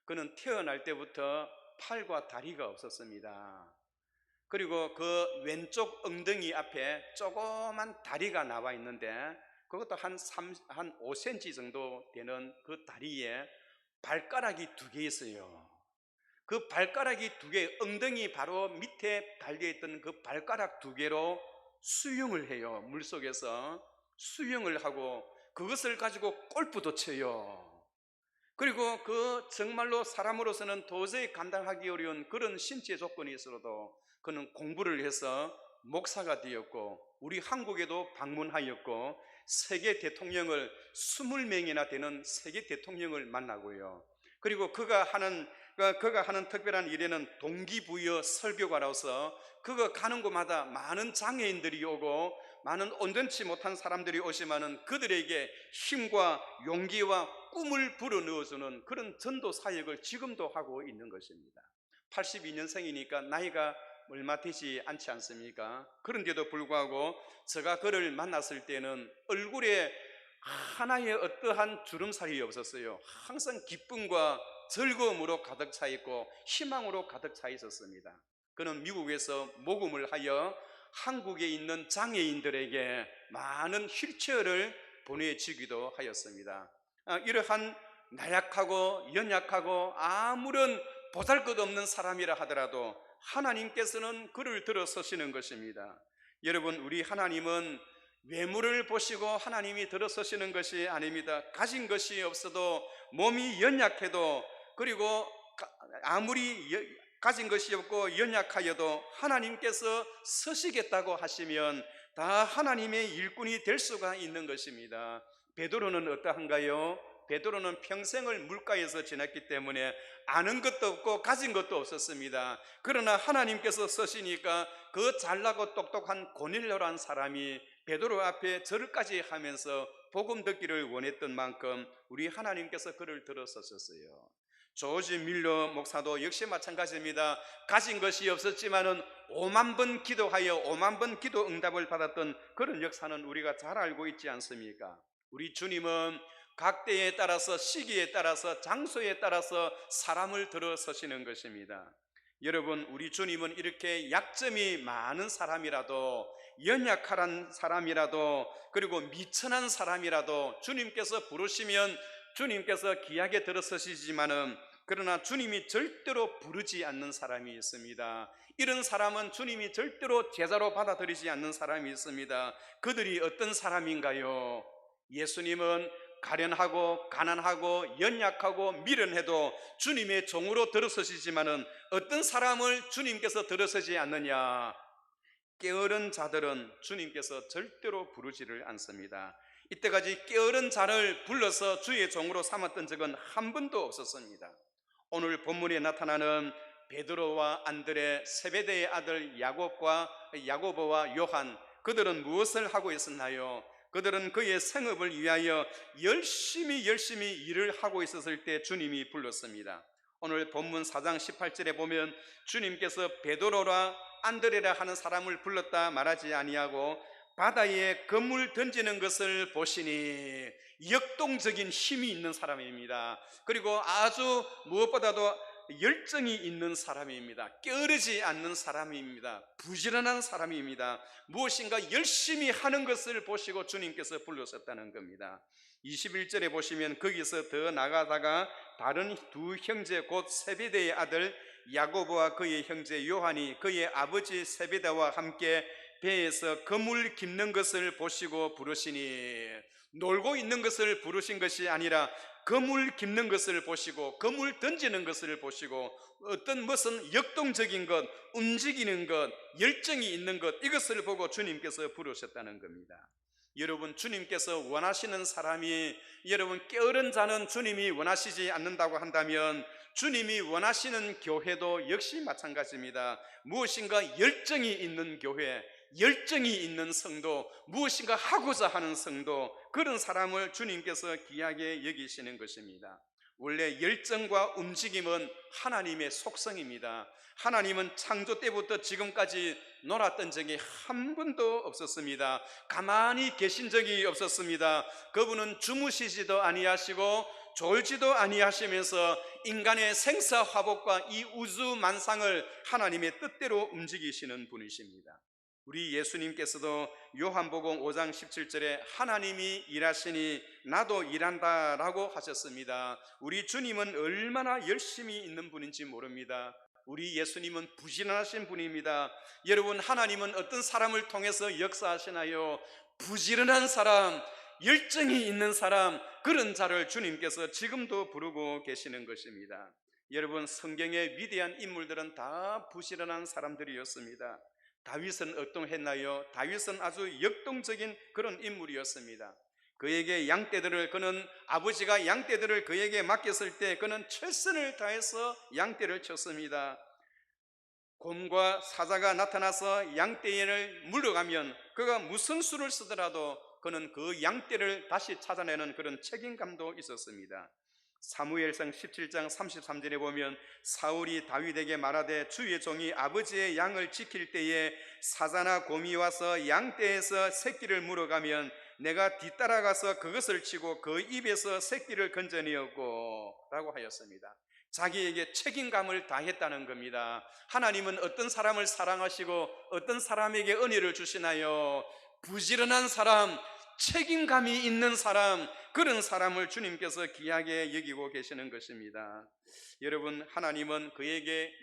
그는 태어날 때부터 팔과 다리가 없었습니다. 그리고 그 왼쪽 엉덩이 앞에 조그만 다리가 나와 있는데 그것도 한 5cm 정도 되는 그 다리에 발가락이 두 개 있어요. 그 발가락이 두 개, 엉덩이 바로 밑에 달려있던 그 발가락 두 개로 수영을 해요. 물속에서 수영을 하고 그것을 가지고 골프도 쳐요. 그리고 그 정말로 사람으로서는 도저히 감당하기 어려운 그런 신체 조건이 있어도 그는 공부를 해서 목사가 되었고, 우리 한국에도 방문하였고, 세계 대통령을 20명이나 되는 세계 대통령을 만나고요. 그리고 그가 하는 특별한 일에는 동기부여 설교가로서 그가 가는 곳마다 많은 장애인들이 오고 많은 온전치 못한 사람들이 오지만은 그들에게 힘과 용기와 꿈을 불어넣어주는 그런 전도 사역을 지금도 하고 있는 것입니다. 82년생이니까 나이가 얼마 되지 않지 않습니까? 그런데도 불구하고 제가 그를 만났을 때는 얼굴에 하나의 어떠한 주름살이 없었어요. 항상 기쁨과 즐거움으로 가득 차 있고 희망으로 가득 차 있었습니다. 그는 미국에서 목음을 하여 한국에 있는 장애인들에게 많은 휠체어를 보내주기도 하였습니다. 이러한 나약하고 연약하고 아무런 보잘것없는 사람이라 하더라도 하나님께서는 그를 들어서시는 것입니다. 여러분, 우리 하나님은 외모를 보시고 하나님이 들어서시는 것이 아닙니다. 가진 것이 없어도, 몸이 연약해도, 그리고 아무리 가진 것이 없고 연약하여도 하나님께서 서시겠다고 하시면 다 하나님의 일꾼이 될 수가 있는 것입니다. 베드로는 어떠한가요? 베드로는 평생을 물가에서 지냈기 때문에 아는 것도 없고 가진 것도 없었습니다. 그러나 하나님께서 서시니까 그 잘나고 똑똑한 고넬료란 사람이 베드로 앞에 절까지 하면서 복음 듣기를 원했던 만큼 우리 하나님께서 그를 들어서셨어요. 조지 밀러 목사도 역시 마찬가지입니다. 가진 것이 없었지만은 5만 번 기도하여 5만 번 기도 응답을 받았던 그런 역사는 우리가 잘 알고 있지 않습니까? 우리 주님은 각 때에 따라서, 시기에 따라서, 장소에 따라서 사람을 들어서시는 것입니다. 여러분, 우리 주님은 이렇게 약점이 많은 사람이라도, 연약한 사람이라도, 그리고 미천한 사람이라도 주님께서 부르시면 주님께서 귀하게 들어서시지만은, 그러나 주님이 절대로 부르지 않는 사람이 있습니다. 이런 사람은 주님이 절대로 제자로 받아들이지 않는 사람이 있습니다. 그들이 어떤 사람인가요? 예수님은 가련하고 가난하고 연약하고 미련해도 주님의 종으로 들어서시지만은 어떤 사람을 주님께서 들어서지 않느냐? 게으른 자들은 주님께서 절대로 부르지를 않습니다. 이때까지 게으른 자를 불러서 주의 종으로 삼았던 적은 한 번도 없었습니다. 오늘 본문에 나타나는 베드로와 안드레, 세베대의 아들 야고보와 요한, 그들은 무엇을 하고 있었나요? 그들은 그의 생업을 위하여 열심히 일을 하고 있었을 때 주님이 불렀습니다. 오늘 본문 4장 18절에 보면 주님께서 베드로라 안드레라 하는 사람을 불렀다 말하지 아니하고 바다에 그물 던지는 것을 보시니 역동적인 힘이 있는 사람입니다. 그리고 아주 무엇보다도 열정이 있는 사람입니다. 게으르지 않는 사람입니다. 부지런한 사람입니다. 무엇인가 열심히 하는 것을 보시고 주님께서 불러셨다는 겁니다. 21절에 보시면 거기서 더 나가다가 다른 두 형제 곧 세베대의 아들 야고보와 그의 형제 요한이 그의 아버지 세베대와 함께 배에서 그물 깁는 것을 보시고 부르시니, 놀고 있는 것을 부르신 것이 아니라 그물 깁는 것을 보시고 그물 던지는 것을 보시고 어떤 무슨 역동적인 것, 움직이는 것, 열정이 있는 것, 이것을 보고 주님께서 부르셨다는 겁니다. 여러분, 주님께서 원하시는 사람이, 여러분 게으른 자는 주님이 원하시지 않는다고 한다면 주님이 원하시는 교회도 역시 마찬가지입니다. 무엇인가 열정이 있는 교회, 열정이 있는 성도, 무엇인가 하고자 하는 성도, 그런 사람을 주님께서 귀하게 여기시는 것입니다. 원래 열정과 움직임은 하나님의 속성입니다. 하나님은 창조 때부터 지금까지 놀았던 적이 한 번도 없었습니다. 가만히 계신 적이 없었습니다. 그분은 주무시지도 아니하시고 졸지도 아니하시면서 인간의 생사화복과 이 우주 만상을 하나님의 뜻대로 움직이시는 분이십니다. 우리 예수님께서도 요한복음 5장 17절에 하나님이 일하시니 나도 일한다라고 하셨습니다. 우리 주님은 얼마나 열심히 있는 분인지 모릅니다. 우리 예수님은 부지런하신 분입니다. 여러분, 하나님은 어떤 사람을 통해서 역사하시나요? 부지런한 사람, 열정이 있는 사람, 그런 자를 주님께서 지금도 부르고 계시는 것입니다. 여러분, 성경의 위대한 인물들은 다 부지런한 사람들이었습니다. 다윗은 어떠했나요? 다윗은 아주 역동적인 그런 인물이었습니다. 그에게 그는 아버지가 양떼들을 그에게 맡겼을 때 그는 최선을 다해서 양떼를 쳤습니다. 곰과 사자가 나타나서 양떼를 물러가면 그가 무슨 수를 쓰더라도 그는 그 양떼를 다시 찾아내는 그런 책임감도 있었습니다. 사무엘상 17장 33절에 보면 사울이 다윗에게 말하되 주의 종이 아버지의 양을 지킬 때에 사자나 곰이 와서 양떼에서 새끼를 물어가면 내가 뒤따라가서 그것을 치고 그 입에서 새끼를 건져내었고 라고 하였습니다. 자기에게 책임감을 다했다는 겁니다. 하나님은 어떤 사람을 사랑하시고 어떤 사람에게 은혜를 주시나요? 부지런한 사람, 책임감이 있는 사람, 그런 사람을 주님께서 귀하게 여기고 계시는 것입니다. 여러분, 하나님은 그에게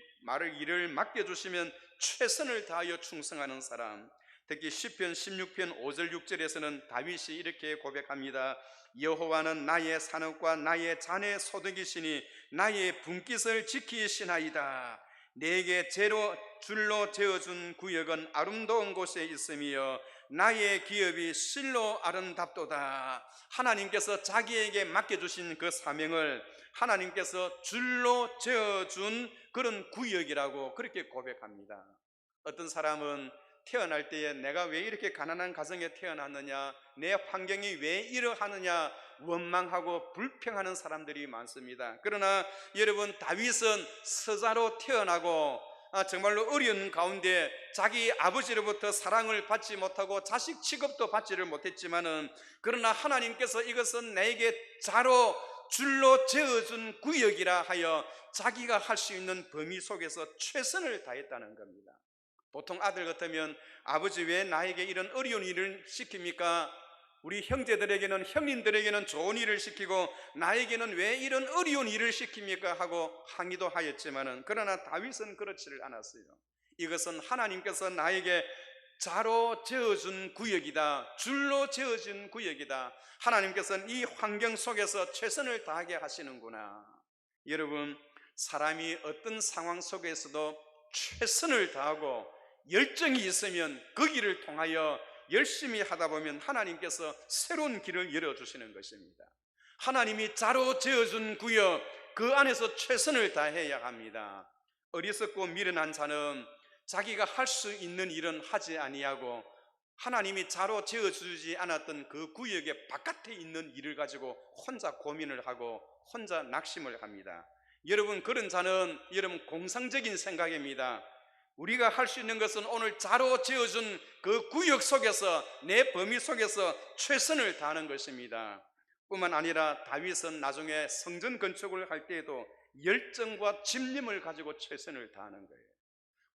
일을 맡겨주시면 최선을 다하여 충성하는 사람, 특히 시편 16편 5절 6절에서는 다윗이 이렇게 고백합니다. 여호와는 나의 산업과 나의 잔의 소득이시니 나의 분깃을 지키시나이다. 내게 줄로 재어준 구역은 아름다운 곳에 있으며 나의 기업이 실로 아름답도다. 하나님께서 자기에게 맡겨주신 그 사명을 하나님께서 줄로 재어준 그런 구역이라고 그렇게 고백합니다. 어떤 사람은 태어날 때에 내가 왜 이렇게 가난한 가정에 태어났느냐, 내 환경이 왜 이러하느냐 원망하고 불평하는 사람들이 많습니다. 그러나 여러분, 다윗은 서자로 태어나고 정말로 어려운 가운데 자기 아버지로부터 사랑을 받지 못하고 자식 취급도 받지를 못했지만은, 그러나 하나님께서 이것은 내게 줄로 재어준 구역이라 하여 자기가 할 수 있는 범위 속에서 최선을 다했다는 겁니다. 보통 아들 같으면 아버지 왜 나에게 이런 어려운 일을 시킵니까? 우리 형제들에게는, 형님들에게는 좋은 일을 시키고 나에게는 왜 이런 어려운 일을 시킵니까? 하고 항의도 하였지만은, 그러나 다윗은 그렇지를 않았어요. 이것은 하나님께서 나에게 자로 재어준 구역이다, 줄로 재어준 구역이다. 하나님께서는 이 환경 속에서 최선을 다하게 하시는구나. 여러분, 사람이 어떤 상황 속에서도 최선을 다하고 열정이 있으면 그 길을 통하여 열심히 하다 보면 하나님께서 새로운 길을 열어주시는 것입니다. 하나님이 자로 재어준 구역, 그 안에서 최선을 다해야 합니다. 어리석고 미련한 자는 자기가 할 수 있는 일은 하지 아니하고 하나님이 자로 재어주지 않았던 그 구역의 바깥에 있는 일을 가지고 혼자 고민을 하고 혼자 낙심을 합니다. 여러분, 그런 자는 공상적인 생각입니다. 우리가 할 수 있는 것은 오늘 자로 지어준 그 구역 속에서, 내 범위 속에서 최선을 다하는 것입니다. 뿐만 아니라 다윗은 나중에 성전 건축을 할 때에도 열정과 집념을 가지고 최선을 다하는 거예요.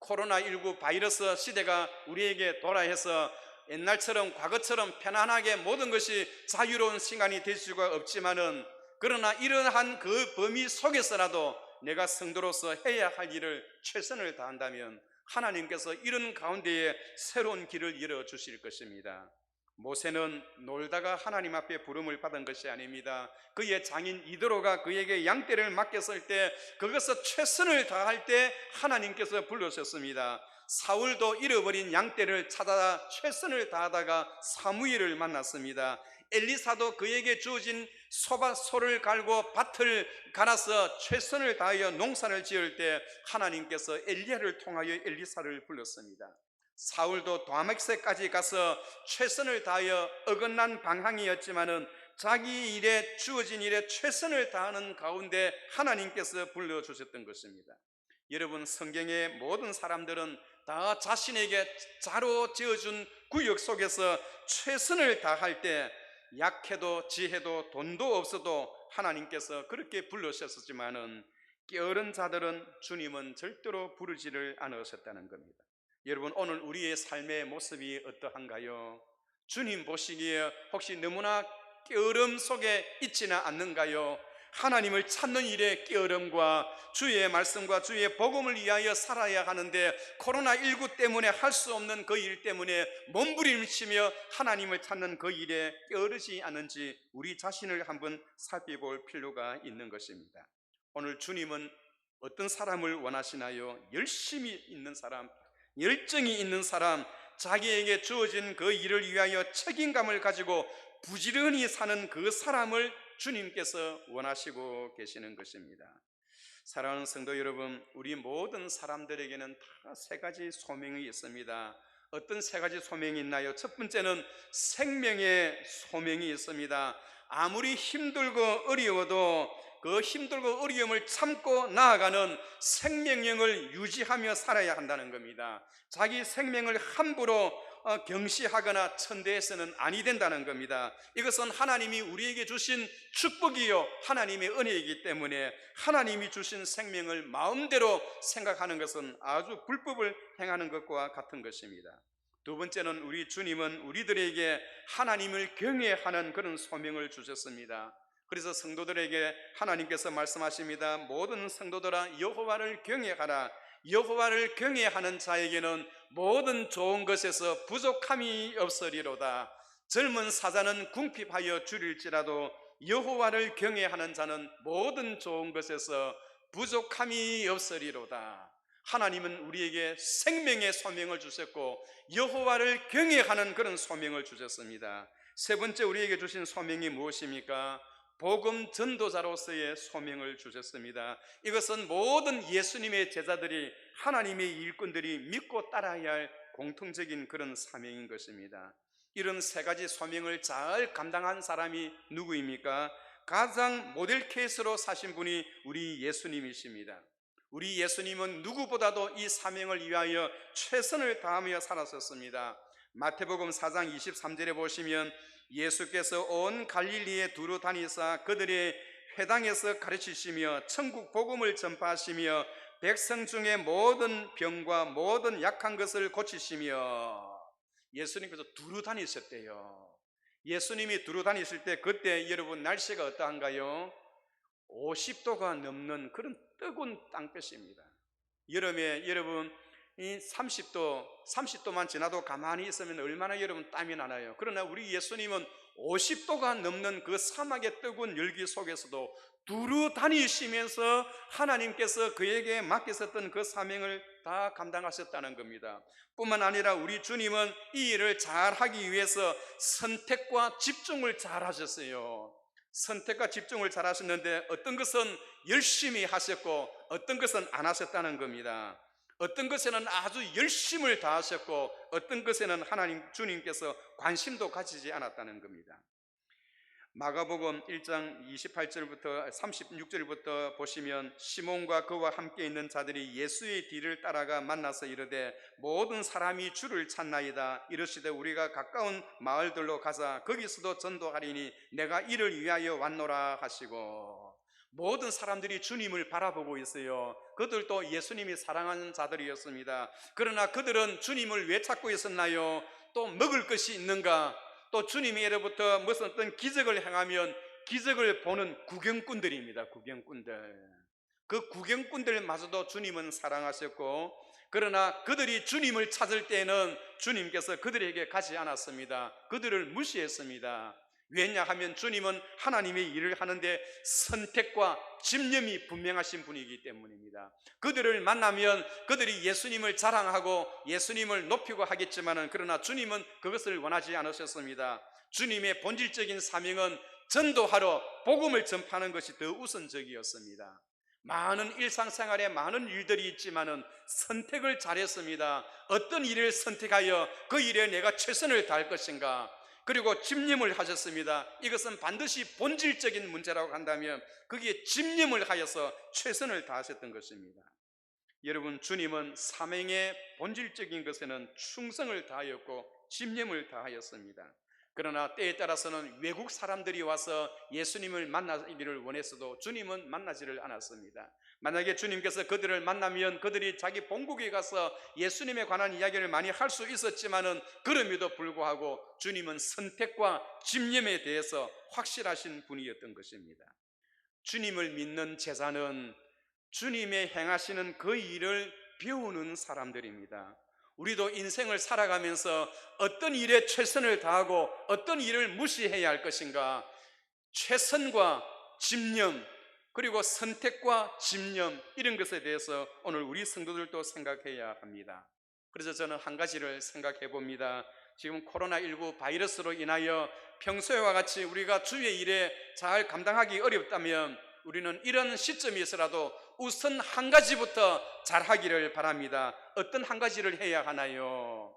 코로나19 바이러스 시대가 우리에게 도래해서 옛날처럼, 과거처럼 편안하게 모든 것이 자유로운 시간이 될 수가 없지만은, 그러나 이러한 그 범위 속에서라도 내가 성도로서 해야 할 일을 최선을 다한다면 하나님께서 이런 가운데에 새로운 길을 열어주실 것입니다. 모세는 놀다가 하나님 앞에 부름을 받은 것이 아닙니다. 그의 장인 이드로가 그에게 양떼를 맡겼을 때, 그것을 최선을 다할 때 하나님께서 불러주셨습니다. 사울도 잃어버린 양떼를 찾아 최선을 다하다가 사무엘을 만났습니다. 엘리사도 그에게 주어진 소를 갈고 밭을 갈아서 최선을 다하여 농사를 지을 때 하나님께서 엘리야를 통하여 엘리사를 불렀습니다. 사울도 다메섹까지 가서 최선을 다하여 어긋난 방향이었지만은 자기 일에, 주어진 일에 최선을 다하는 가운데 하나님께서 불러주셨던 것입니다. 여러분, 성경의 모든 사람들은 다 자신에게 자로 지어준 구역 속에서 최선을 다할 때, 약해도 지혜도 돈도 없어도 하나님께서 그렇게 불러주셨지만은 게으른 자들은 주님은 절대로 부르지를 않으셨다는 겁니다. 여러분, 오늘 우리의 삶의 모습이 어떠한가요? 주님 보시기에 혹시 너무나 게으름 속에 있지는 않는가요? 하나님을 찾는 일에 게으름과 주의 말씀과 주의 복음을 위하여 살아야 하는데 코로나19 때문에 할 수 없는 그 일 때문에 몸부림치며 하나님을 찾는 그 일에 게으르지 않은지 우리 자신을 한번 살펴볼 필요가 있는 것입니다. 오늘 주님은 어떤 사람을 원하시나요? 열심히 있는 사람, 열정이 있는 사람, 자기에게 주어진 그 일을 위하여 책임감을 가지고 부지런히 사는 그 사람을 주님께서 원하시고 계시는 것입니다. 사랑하는 성도 여러분, 우리 모든 사람들에게는 다 세 가지 소명이 있습니다. 어떤 세 가지 소명이 있나요? 첫 번째는 생명의 소명이 있습니다. 아무리 힘들고 어려워도 그 힘들고 어려움을 참고 나아가는 생명력을 유지하며 살아야 한다는 겁니다. 자기 생명을 함부로 경시하거나 천대해서는 아니 된다는 겁니다. 이것은 하나님이 우리에게 주신 축복이요 하나님의 은혜이기 때문에 하나님이 주신 생명을 마음대로 생각하는 것은 아주 불법을 행하는 것과 같은 것입니다. 두 번째는 우리 주님은 우리들에게 하나님을 경외하는 그런 소명을 주셨습니다. 그래서 성도들에게 하나님께서 말씀하십니다. 모든 성도들아 여호와를 경외하라. 여호와를 경외하는 자에게는 모든 좋은 것에서 부족함이 없으리로다. 젊은 사자는 궁핍하여 줄일지라도 여호와를 경외하는 자는 모든 좋은 것에서 부족함이 없으리로다. 하나님은 우리에게 생명의 소명을 주셨고 여호와를 경외하는 그런 소명을 주셨습니다. 세 번째 우리에게 주신 소명이 무엇입니까? 복음 전도자로서의 소명을 주셨습니다. 이것은 모든 예수님의 제자들이, 하나님의 일꾼들이 믿고 따라야 할 공통적인 그런 사명인 것입니다. 이런 세 가지 소명을 잘 감당한 사람이 누구입니까? 가장 모델 케이스로 사신 분이 우리 예수님이십니다. 우리 예수님은 누구보다도 이 사명을 위하여 최선을 다하며 살았었습니다. 마태복음 4장 23절에 보시면 예수께서 온 갈릴리에 두루 다니사 그들의 회당에서 가르치시며 천국 복음을 전파하시며 백성 중에 모든 병과 모든 약한 것을 고치시며, 예수님께서 두루 다니셨대요. 예수님이 두루 다니실 때 그때 여러분 날씨가 어떠한가요? 50도가 넘는 그런 뜨거운 땅볕입니다. 여름에 여러분 이 30도만 지나도 가만히 있으면 얼마나 여러분 땀이 나나요? 그러나 우리 예수님은 50도가 넘는 그 사막의 뜨거운 열기 속에서도 두루 다니시면서 하나님께서 그에게 맡기셨던 그 사명을 다 감당하셨다는 겁니다. 뿐만 아니라 우리 주님은 이 일을 잘하기 위해서 선택과 집중을 잘 하셨어요. 선택과 집중을 잘 하셨는데 어떤 것은 열심히 하셨고 어떤 것은 안 하셨다는 겁니다. 어떤 것에는 아주 열심을 다하셨고 어떤 것에는 하나님 주님께서 관심도 가지지 않았다는 겁니다. 마가복음 1장 28절부터 36절부터 보시면 시몬과 그와 함께 있는 자들이 예수의 뒤를 따라가 만나서 이르되 모든 사람이 주를 찾나이다. 이르시되 우리가 가까운 마을들로 가자. 거기서도 전도하리니 내가 이를 위하여 왔노라 하시고, 모든 사람들이 주님을 바라보고 있어요. 그들도 예수님이 사랑하는 자들이었습니다. 그러나 그들은 주님을 왜 찾고 있었나요? 또 먹을 것이 있는가? 또 주님이 예로부터 무슨 어떤 기적을 행하면 기적을 보는 구경꾼들입니다. 구경꾼들. 그 구경꾼들마저도 주님은 사랑하셨고, 그러나 그들이 주님을 찾을 때에는 주님께서 그들에게 가지 않았습니다. 그들을 무시했습니다. 왜냐하면 주님은 하나님의 일을 하는데 선택과 집념이 분명하신 분이기 때문입니다. 그들을 만나면 그들이 예수님을 자랑하고 예수님을 높이고 하겠지만은, 그러나 주님은 그것을 원하지 않으셨습니다. 주님의 본질적인 사명은 전도하러 복음을 전파하는 것이 더 우선적이었습니다. 많은 일상생활에 많은 일들이 있지만은 선택을 잘했습니다. 어떤 일을 선택하여 그 일에 내가 최선을 다할 것인가, 그리고 집념을 하셨습니다. 이것은 반드시 본질적인 문제라고 한다면 거기에 집념을 하여서 최선을 다하셨던 것입니다. 여러분, 주님은 사명의 본질적인 것에는 충성을 다하였고 집념을 다하였습니다. 그러나 때에 따라서는 외국 사람들이 와서 예수님을 만나기를 원했어도 주님은 만나지를 않았습니다. 만약에 주님께서 그들을 만나면 그들이 자기 본국에 가서 예수님에 관한 이야기를 많이 할 수 있었지만은 그럼에도 불구하고 주님은 선택과 집념에 대해서 확실하신 분이었던 것입니다. 주님을 믿는 제자는 주님의 행하시는 그 일을 배우는 사람들입니다. 우리도 인생을 살아가면서 어떤 일에 최선을 다하고 어떤 일을 무시해야 할 것인가, 최선과 집념, 그리고 선택과 집념, 이런 것에 대해서 오늘 우리 성도들도 생각해야 합니다. 그래서 저는 한 가지를 생각해 봅니다. 지금 코로나19 바이러스로 인하여 평소와 같이 우리가 주의 일에 잘 감당하기 어렵다면 우리는 이런 시점에서라도 우선 한 가지부터 잘 하기를 바랍니다. 어떤 한 가지를 해야 하나요?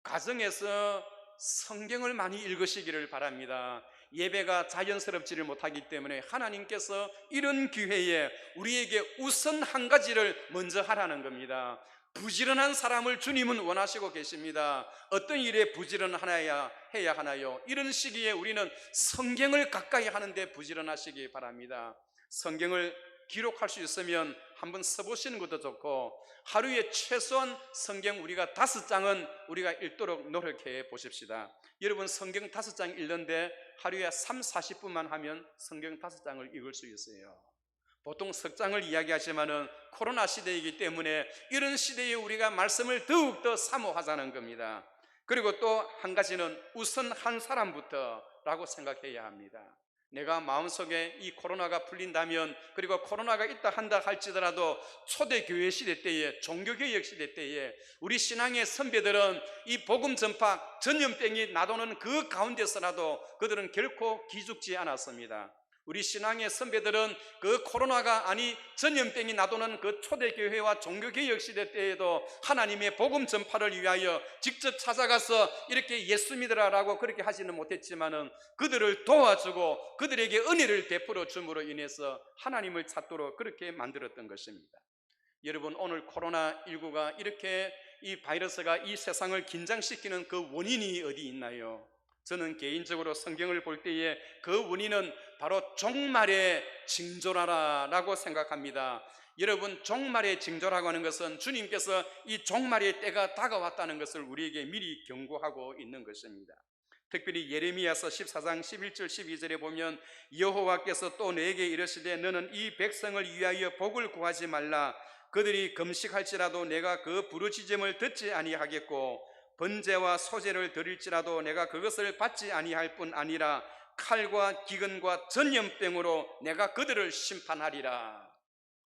가정에서 성경을 많이 읽으시기를 바랍니다. 예배가 자연스럽지를 못하기 때문에 하나님께서 이런 기회에 우리에게 우선 한 가지를 먼저 하라는 겁니다. 부지런한 사람을 주님은 원하시고 계십니다. 어떤 일에 부지런해야 해야 하나요? 이런 시기에 우리는 성경을 가까이 하는데 부지런하시기 바랍니다. 성경을 기록할 수 있으면 한번 써보시는 것도 좋고, 하루에 최소한 성경 우리가 5장은 우리가 읽도록 노력해 보십시다. 여러분, 성경 5장 읽는데 하루에 30-40분만 하면 성경 5장을 읽을 수 있어요. 보통 석 장을 이야기하지만은 코로나 시대이기 때문에 이런 시대에 우리가 말씀을 더욱더 사모하자는 겁니다. 그리고 또 한 가지는 우선 한 사람부터라고 생각해야 합니다. 내가 마음속에 이 코로나가 풀린다면, 그리고 코로나가 있다 한다 할지라도 초대교회 시대 때에, 종교개혁 시대 때에 우리 신앙의 선배들은 이 복음 전파 전염병이 나도는 그 가운데서라도 그들은 결코 기죽지 않았습니다. 우리 신앙의 선배들은 그 코로나가 아니 전염병이 나도는 그 초대교회와 종교개혁 시대 때에도 하나님의 복음 전파를 위하여 직접 찾아가서 이렇게 예수 믿으라라고 그렇게 하지는 못했지만은 그들을 도와주고 그들에게 은혜를 베풀어 줌으로 인해서 하나님을 찾도록 그렇게 만들었던 것입니다. 여러분, 오늘 코로나19가 이렇게 이 바이러스가 이 세상을 긴장시키는 그 원인이 어디 있나요? 저는 개인적으로 성경을 볼 때에 그 원인은 바로 종말의 징조라고 생각합니다. 여러분, 종말의 징조라고 하는 것은 주님께서 이 종말의 때가 다가왔다는 것을 우리에게 미리 경고하고 있는 것입니다. 특별히 예레미야서 14장 11절 12절에 보면 여호와께서 또 내게 이르시되 너는 이 백성을 위하여 복을 구하지 말라. 그들이 금식할지라도 내가 그 부르짖음을 듣지 아니하겠고 번제와 소제를 드릴지라도 내가 그것을 받지 아니할 뿐 아니라 칼과 기근과 전염병으로 내가 그들을 심판하리라.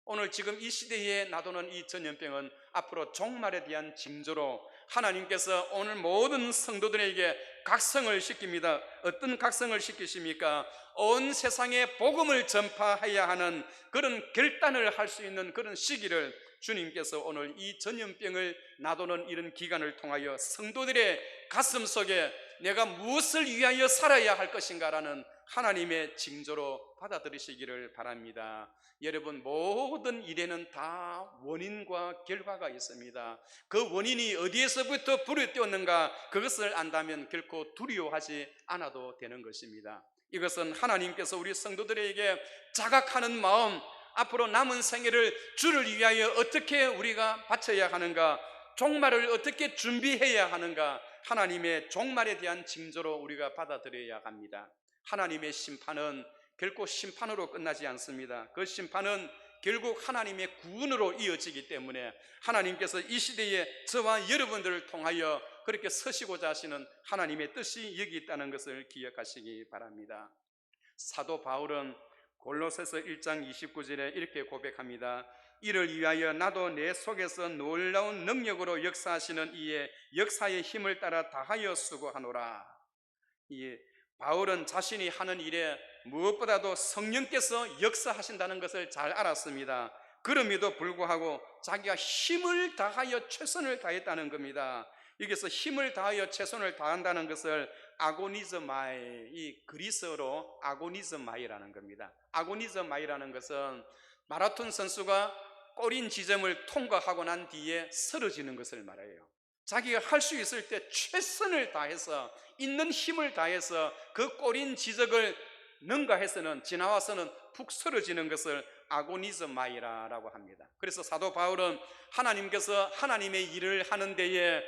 오늘 지금 이 시대에 나도는 이 전염병은 앞으로 종말에 대한 징조로 하나님께서 오늘 모든 성도들에게 각성을 시킵니다. 어떤 각성을 시키십니까? 온 세상에 복음을 전파해야 하는 그런 결단을 할 수 있는 그런 시기를 주님께서 오늘 이 전염병을 나도는 이런 기간을 통하여 성도들의 가슴 속에 내가 무엇을 위하여 살아야 할 것인가라는 하나님의 징조로 받아들이시기를 바랍니다. 여러분, 모든 일에는 다 원인과 결과가 있습니다. 그 원인이 어디에서부터 불을 떼었는가 그것을 안다면 결코 두려워하지 않아도 되는 것입니다. 이것은 하나님께서 우리 성도들에게 자각하는 마음, 앞으로 남은 생애를 주를 위하여 어떻게 우리가 바쳐야 하는가, 종말을 어떻게 준비해야 하는가, 하나님의 종말에 대한 징조로 우리가 받아들여야 합니다. 하나님의 심판은 결코 심판으로 끝나지 않습니다. 그 심판은 결국 하나님의 구원으로 이어지기 때문에 하나님께서 이 시대에 저와 여러분들을 통하여 그렇게 서시고자 하시는 하나님의 뜻이 여기 있다는 것을 기억하시기 바랍니다. 사도 바울은 골로새서 1장 29절에 이렇게 고백합니다. 이를 위하여 나도 내 속에서 놀라운 능력으로 역사하시는 이의 역사의 힘을 따라 다하여 수고하노라. 이 바울은 자신이 하는 일에 무엇보다도 성령께서 역사하신다는 것을 잘 알았습니다. 그럼에도 불구하고 자기가 힘을 다하여 최선을 다했다는 겁니다. 여기서 힘을 다하여 최선을 다한다는 것을 아고니즈마이, 이 그리스어로 아고니즈마이라는 겁니다. 아고니즈마이라는 것은 마라톤 선수가 꼬린 지점을 통과하고 난 뒤에 쓰러지는 것을 말해요. 자기가 할 수 있을 때 최선을 다해서 있는 힘을 다해서 그 꼬린 지적을 능가해서는 지나와서는 푹 쓰러지는 것을 아고니즈마이라라고 합니다. 그래서 사도 바울은 하나님께서 하나님의 일을 하는 데에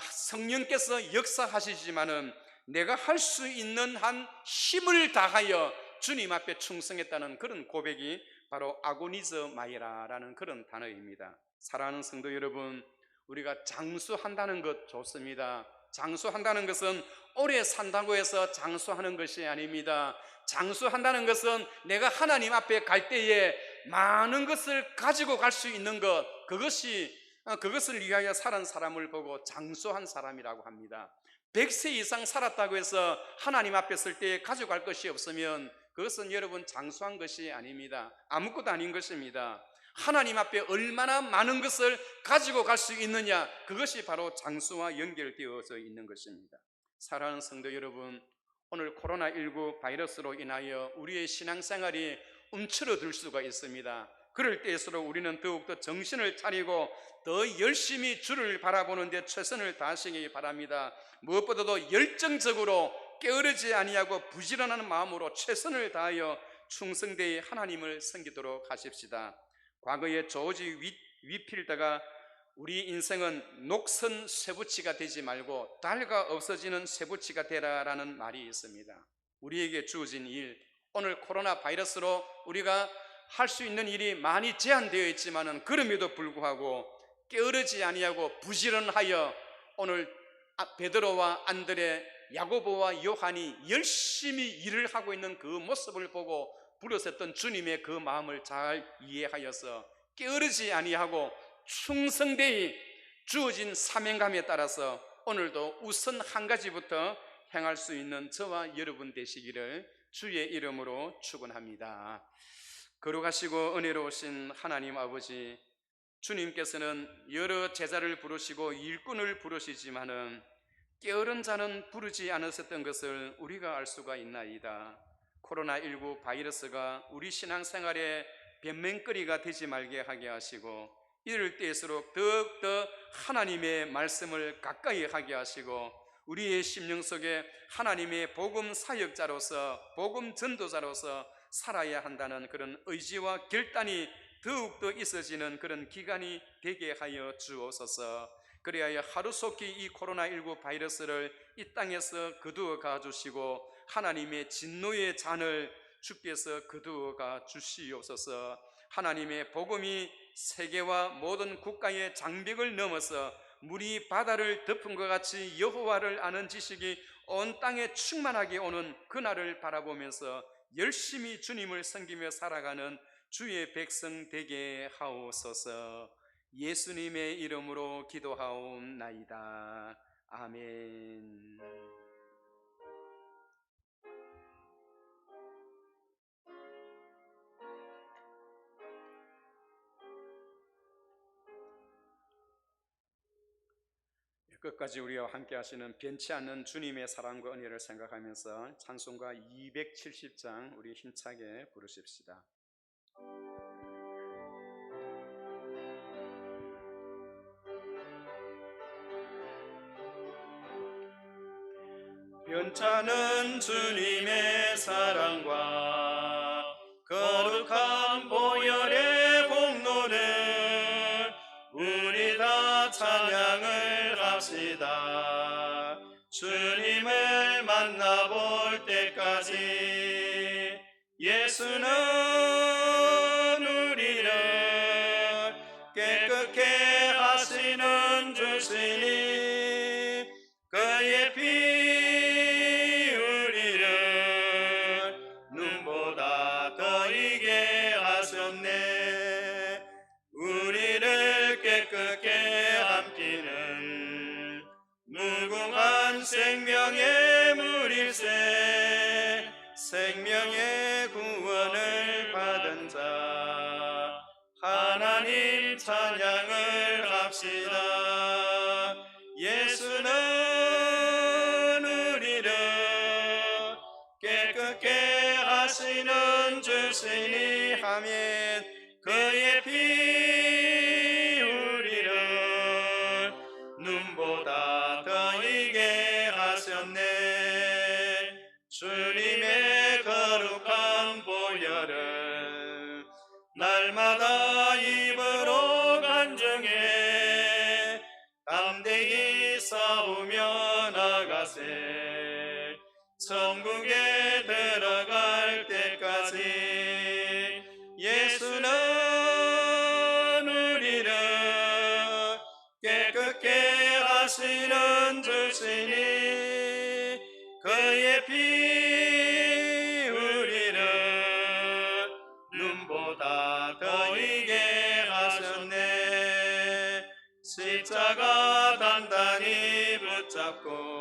성령께서 역사하시지만은 내가 할 수 있는 한 힘을 다하여 주님 앞에 충성했다는 그런 고백이 바로 아고니즈마이라라는 그런 단어입니다. 사랑하는 성도 여러분, 우리가 장수한다는 것 좋습니다. 장수한다는 것은 오래 산다고 해서 장수하는 것이 아닙니다. 장수한다는 것은 내가 하나님 앞에 갈 때에 많은 것을 가지고 갈 수 있는 것, 그것을 위하여 살은 사람을 보고 장수한 사람이라고 합니다. 100세 이상 살았다고 해서 하나님 앞에 설 때에 가져갈 것이 없으면 그것은 여러분 장수한 것이 아닙니다. 아무것도 아닌 것입니다. 하나님 앞에 얼마나 많은 것을 가지고 갈 수 있느냐, 그것이 바로 장수와 연결되어져 있는 것입니다. 사랑하는 성도 여러분, 오늘 코로나19 바이러스로 인하여 우리의 신앙생활이 움츠러들 수가 있습니다. 그럴 때일수록 우리는 더욱더 정신을 차리고 더 열심히 주를 바라보는 데 최선을 다하시기 바랍니다. 무엇보다도 열정적으로 게으르지 아니하고 부지런한 마음으로 최선을 다하여 충성되이 하나님을 섬기도록 하십시다. 과거의 조지 위필더가 우리 인생은 녹슨 쇠붙이가 되지 말고 달가 없어지는 쇠붙이가 되라라는 말이 있습니다. 우리에게 주어진 일, 오늘 코로나 바이러스로 우리가 할 수 있는 일이 많이 제한되어 있지만은 그럼에도 불구하고 게으르지 아니하고 부지런하여 오늘 베드로와 안드레, 야고보와 요한이 열심히 일을 하고 있는 그 모습을 보고 부르셨던 주님의 그 마음을 잘 이해하여서 게으르지 아니하고 충성되이 주어진 사명감에 따라서 오늘도 우선 한 가지부터 행할 수 있는 저와 여러분 되시기를 주의 이름으로 축원합니다. 거룩하시고 은혜로우신 하나님 아버지, 주님께서는 여러 제자를 부르시고 일꾼을 부르시지만은 게으른 자는 부르지 않으셨던 것을 우리가 알 수가 있나이다. 코로나19 바이러스가 우리 신앙생활에 변명거리가 되지 말게 하게 하시고 이럴 때일수록 더욱더 하나님의 말씀을 가까이 하게 하시고 우리의 심령 속에 하나님의 복음 사역자로서 복음 전도자로서 살아야 한다는 그런 의지와 결단이 더욱더 있어지는 그런 기간이 되게 하여 주옵소서. 그리하여 하루속히 이 코로나19 바이러스를 이 땅에서 거두어 가주시고 하나님의 진노의 잔을 주께서 거두어 가주시옵소서. 하나님의 복음이 세계와 모든 국가의 장벽을 넘어서 물이 바다를 덮은 것 같이 여호와를 아는 지식이 온 땅에 충만하게 오는 그날을 바라보면서 열심히 주님을 섬기며 살아가는 주의 백성 되게 하옵소서. 예수님의 이름으로 기도하옵나이다. 아멘. 끝까지 우리와 함께 하시는 변치 않는 주님의 사랑과 은혜를 생각하면서 찬송가 270장 우리 힘차게 부르십시다. 변찮은 주님의 사랑과 거룩한 보혈의 공로를 우리 다 찬양을 합시다. 주님을 만나볼 때까지 예수는 우리를 깨끗게 하시는 주시니 그의 피 우리를 눈보다 더 이게 하셨네. 우리를 깨끗게 함기는 무궁한 생명의 물일세. 생명의 구원을 받은 자 하나님 찬양을 합시다. 예수는 우리를 깨끗게 하시는 주시니 아멘. 그의 피 우리를 눈보다 나가세 천국에 들어갈 때까지 예수는 우리를 깨끗게 하시는 주시니 그의 피 우리를 눈보다 더 이게 하셨네 십자가 단단히 붙잡고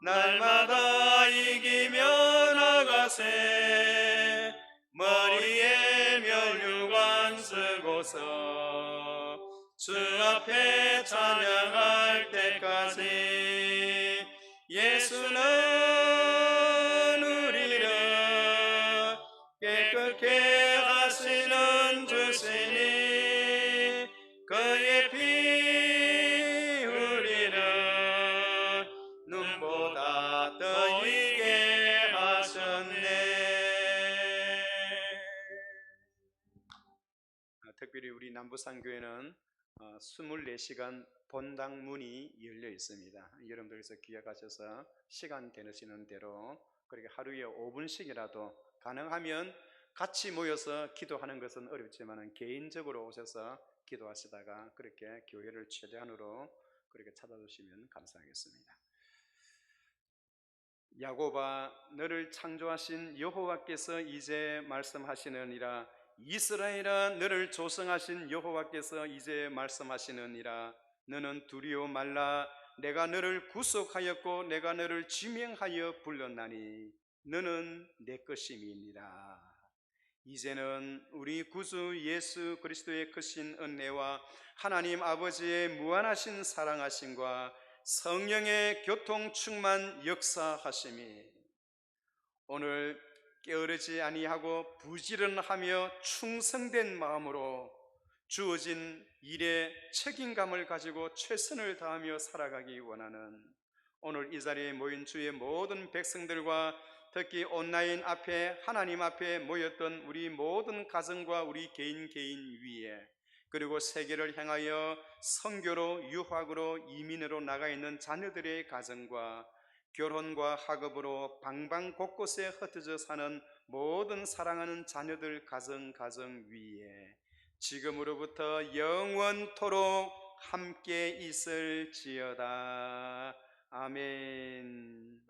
날마다 이기며 나가세 머리에 면류관 쓰고서 주 앞에 찬양할 때까지 예수는 우리를 깨끗게 하시는 주시니 그의 피 우리를 눈보다 더 이게 하셨네. 특별히 우리 남부산교회는 24시간 본당 문이 열려 있습니다. 여러분들께서 기억하셔서 시간 되시는 대로 그렇게 하루에 5분씩이라도 가능하면 같이 모여서 기도하는 것은 어렵지만 개인적으로 오셔서 기도하시다가 그렇게 교회를 최대한으로 그렇게 찾아주시면 감사하겠습니다. 야곱아 너를 창조하신 여호와께서 이제 말씀하시느니라 이스라엘아 너를 조성하신 여호와께서 이제 말씀하시느니라 너는 두려워 말라 내가 너를 구속하였고 내가 너를 지명하여 불렀나니 너는 내 것임이니라. 이제는 우리 구주 예수 그리스도의 크신 은혜와 하나님 아버지의 무한하신 사랑하심과 성령의 교통 충만 역사하심이 오늘 게으르지 아니하고 부지런하며 충성된 마음으로 주어진 일에 책임감을 가지고 최선을 다하며 살아가기 원하는 오늘 이 자리에 모인 주의 모든 백성들과 특히 온라인 앞에 하나님 앞에 모였던 우리 모든 가정과 우리 개인 위에 그리고 세계를 향하여 선교로 유학으로 이민으로 나가 있는 자녀들의 가정과 결혼과 학업으로 방방 곳곳에 흩어져 사는 모든 사랑하는 자녀들 가정 위에 지금으로부터 영원토록 함께 있을지어다. 아멘.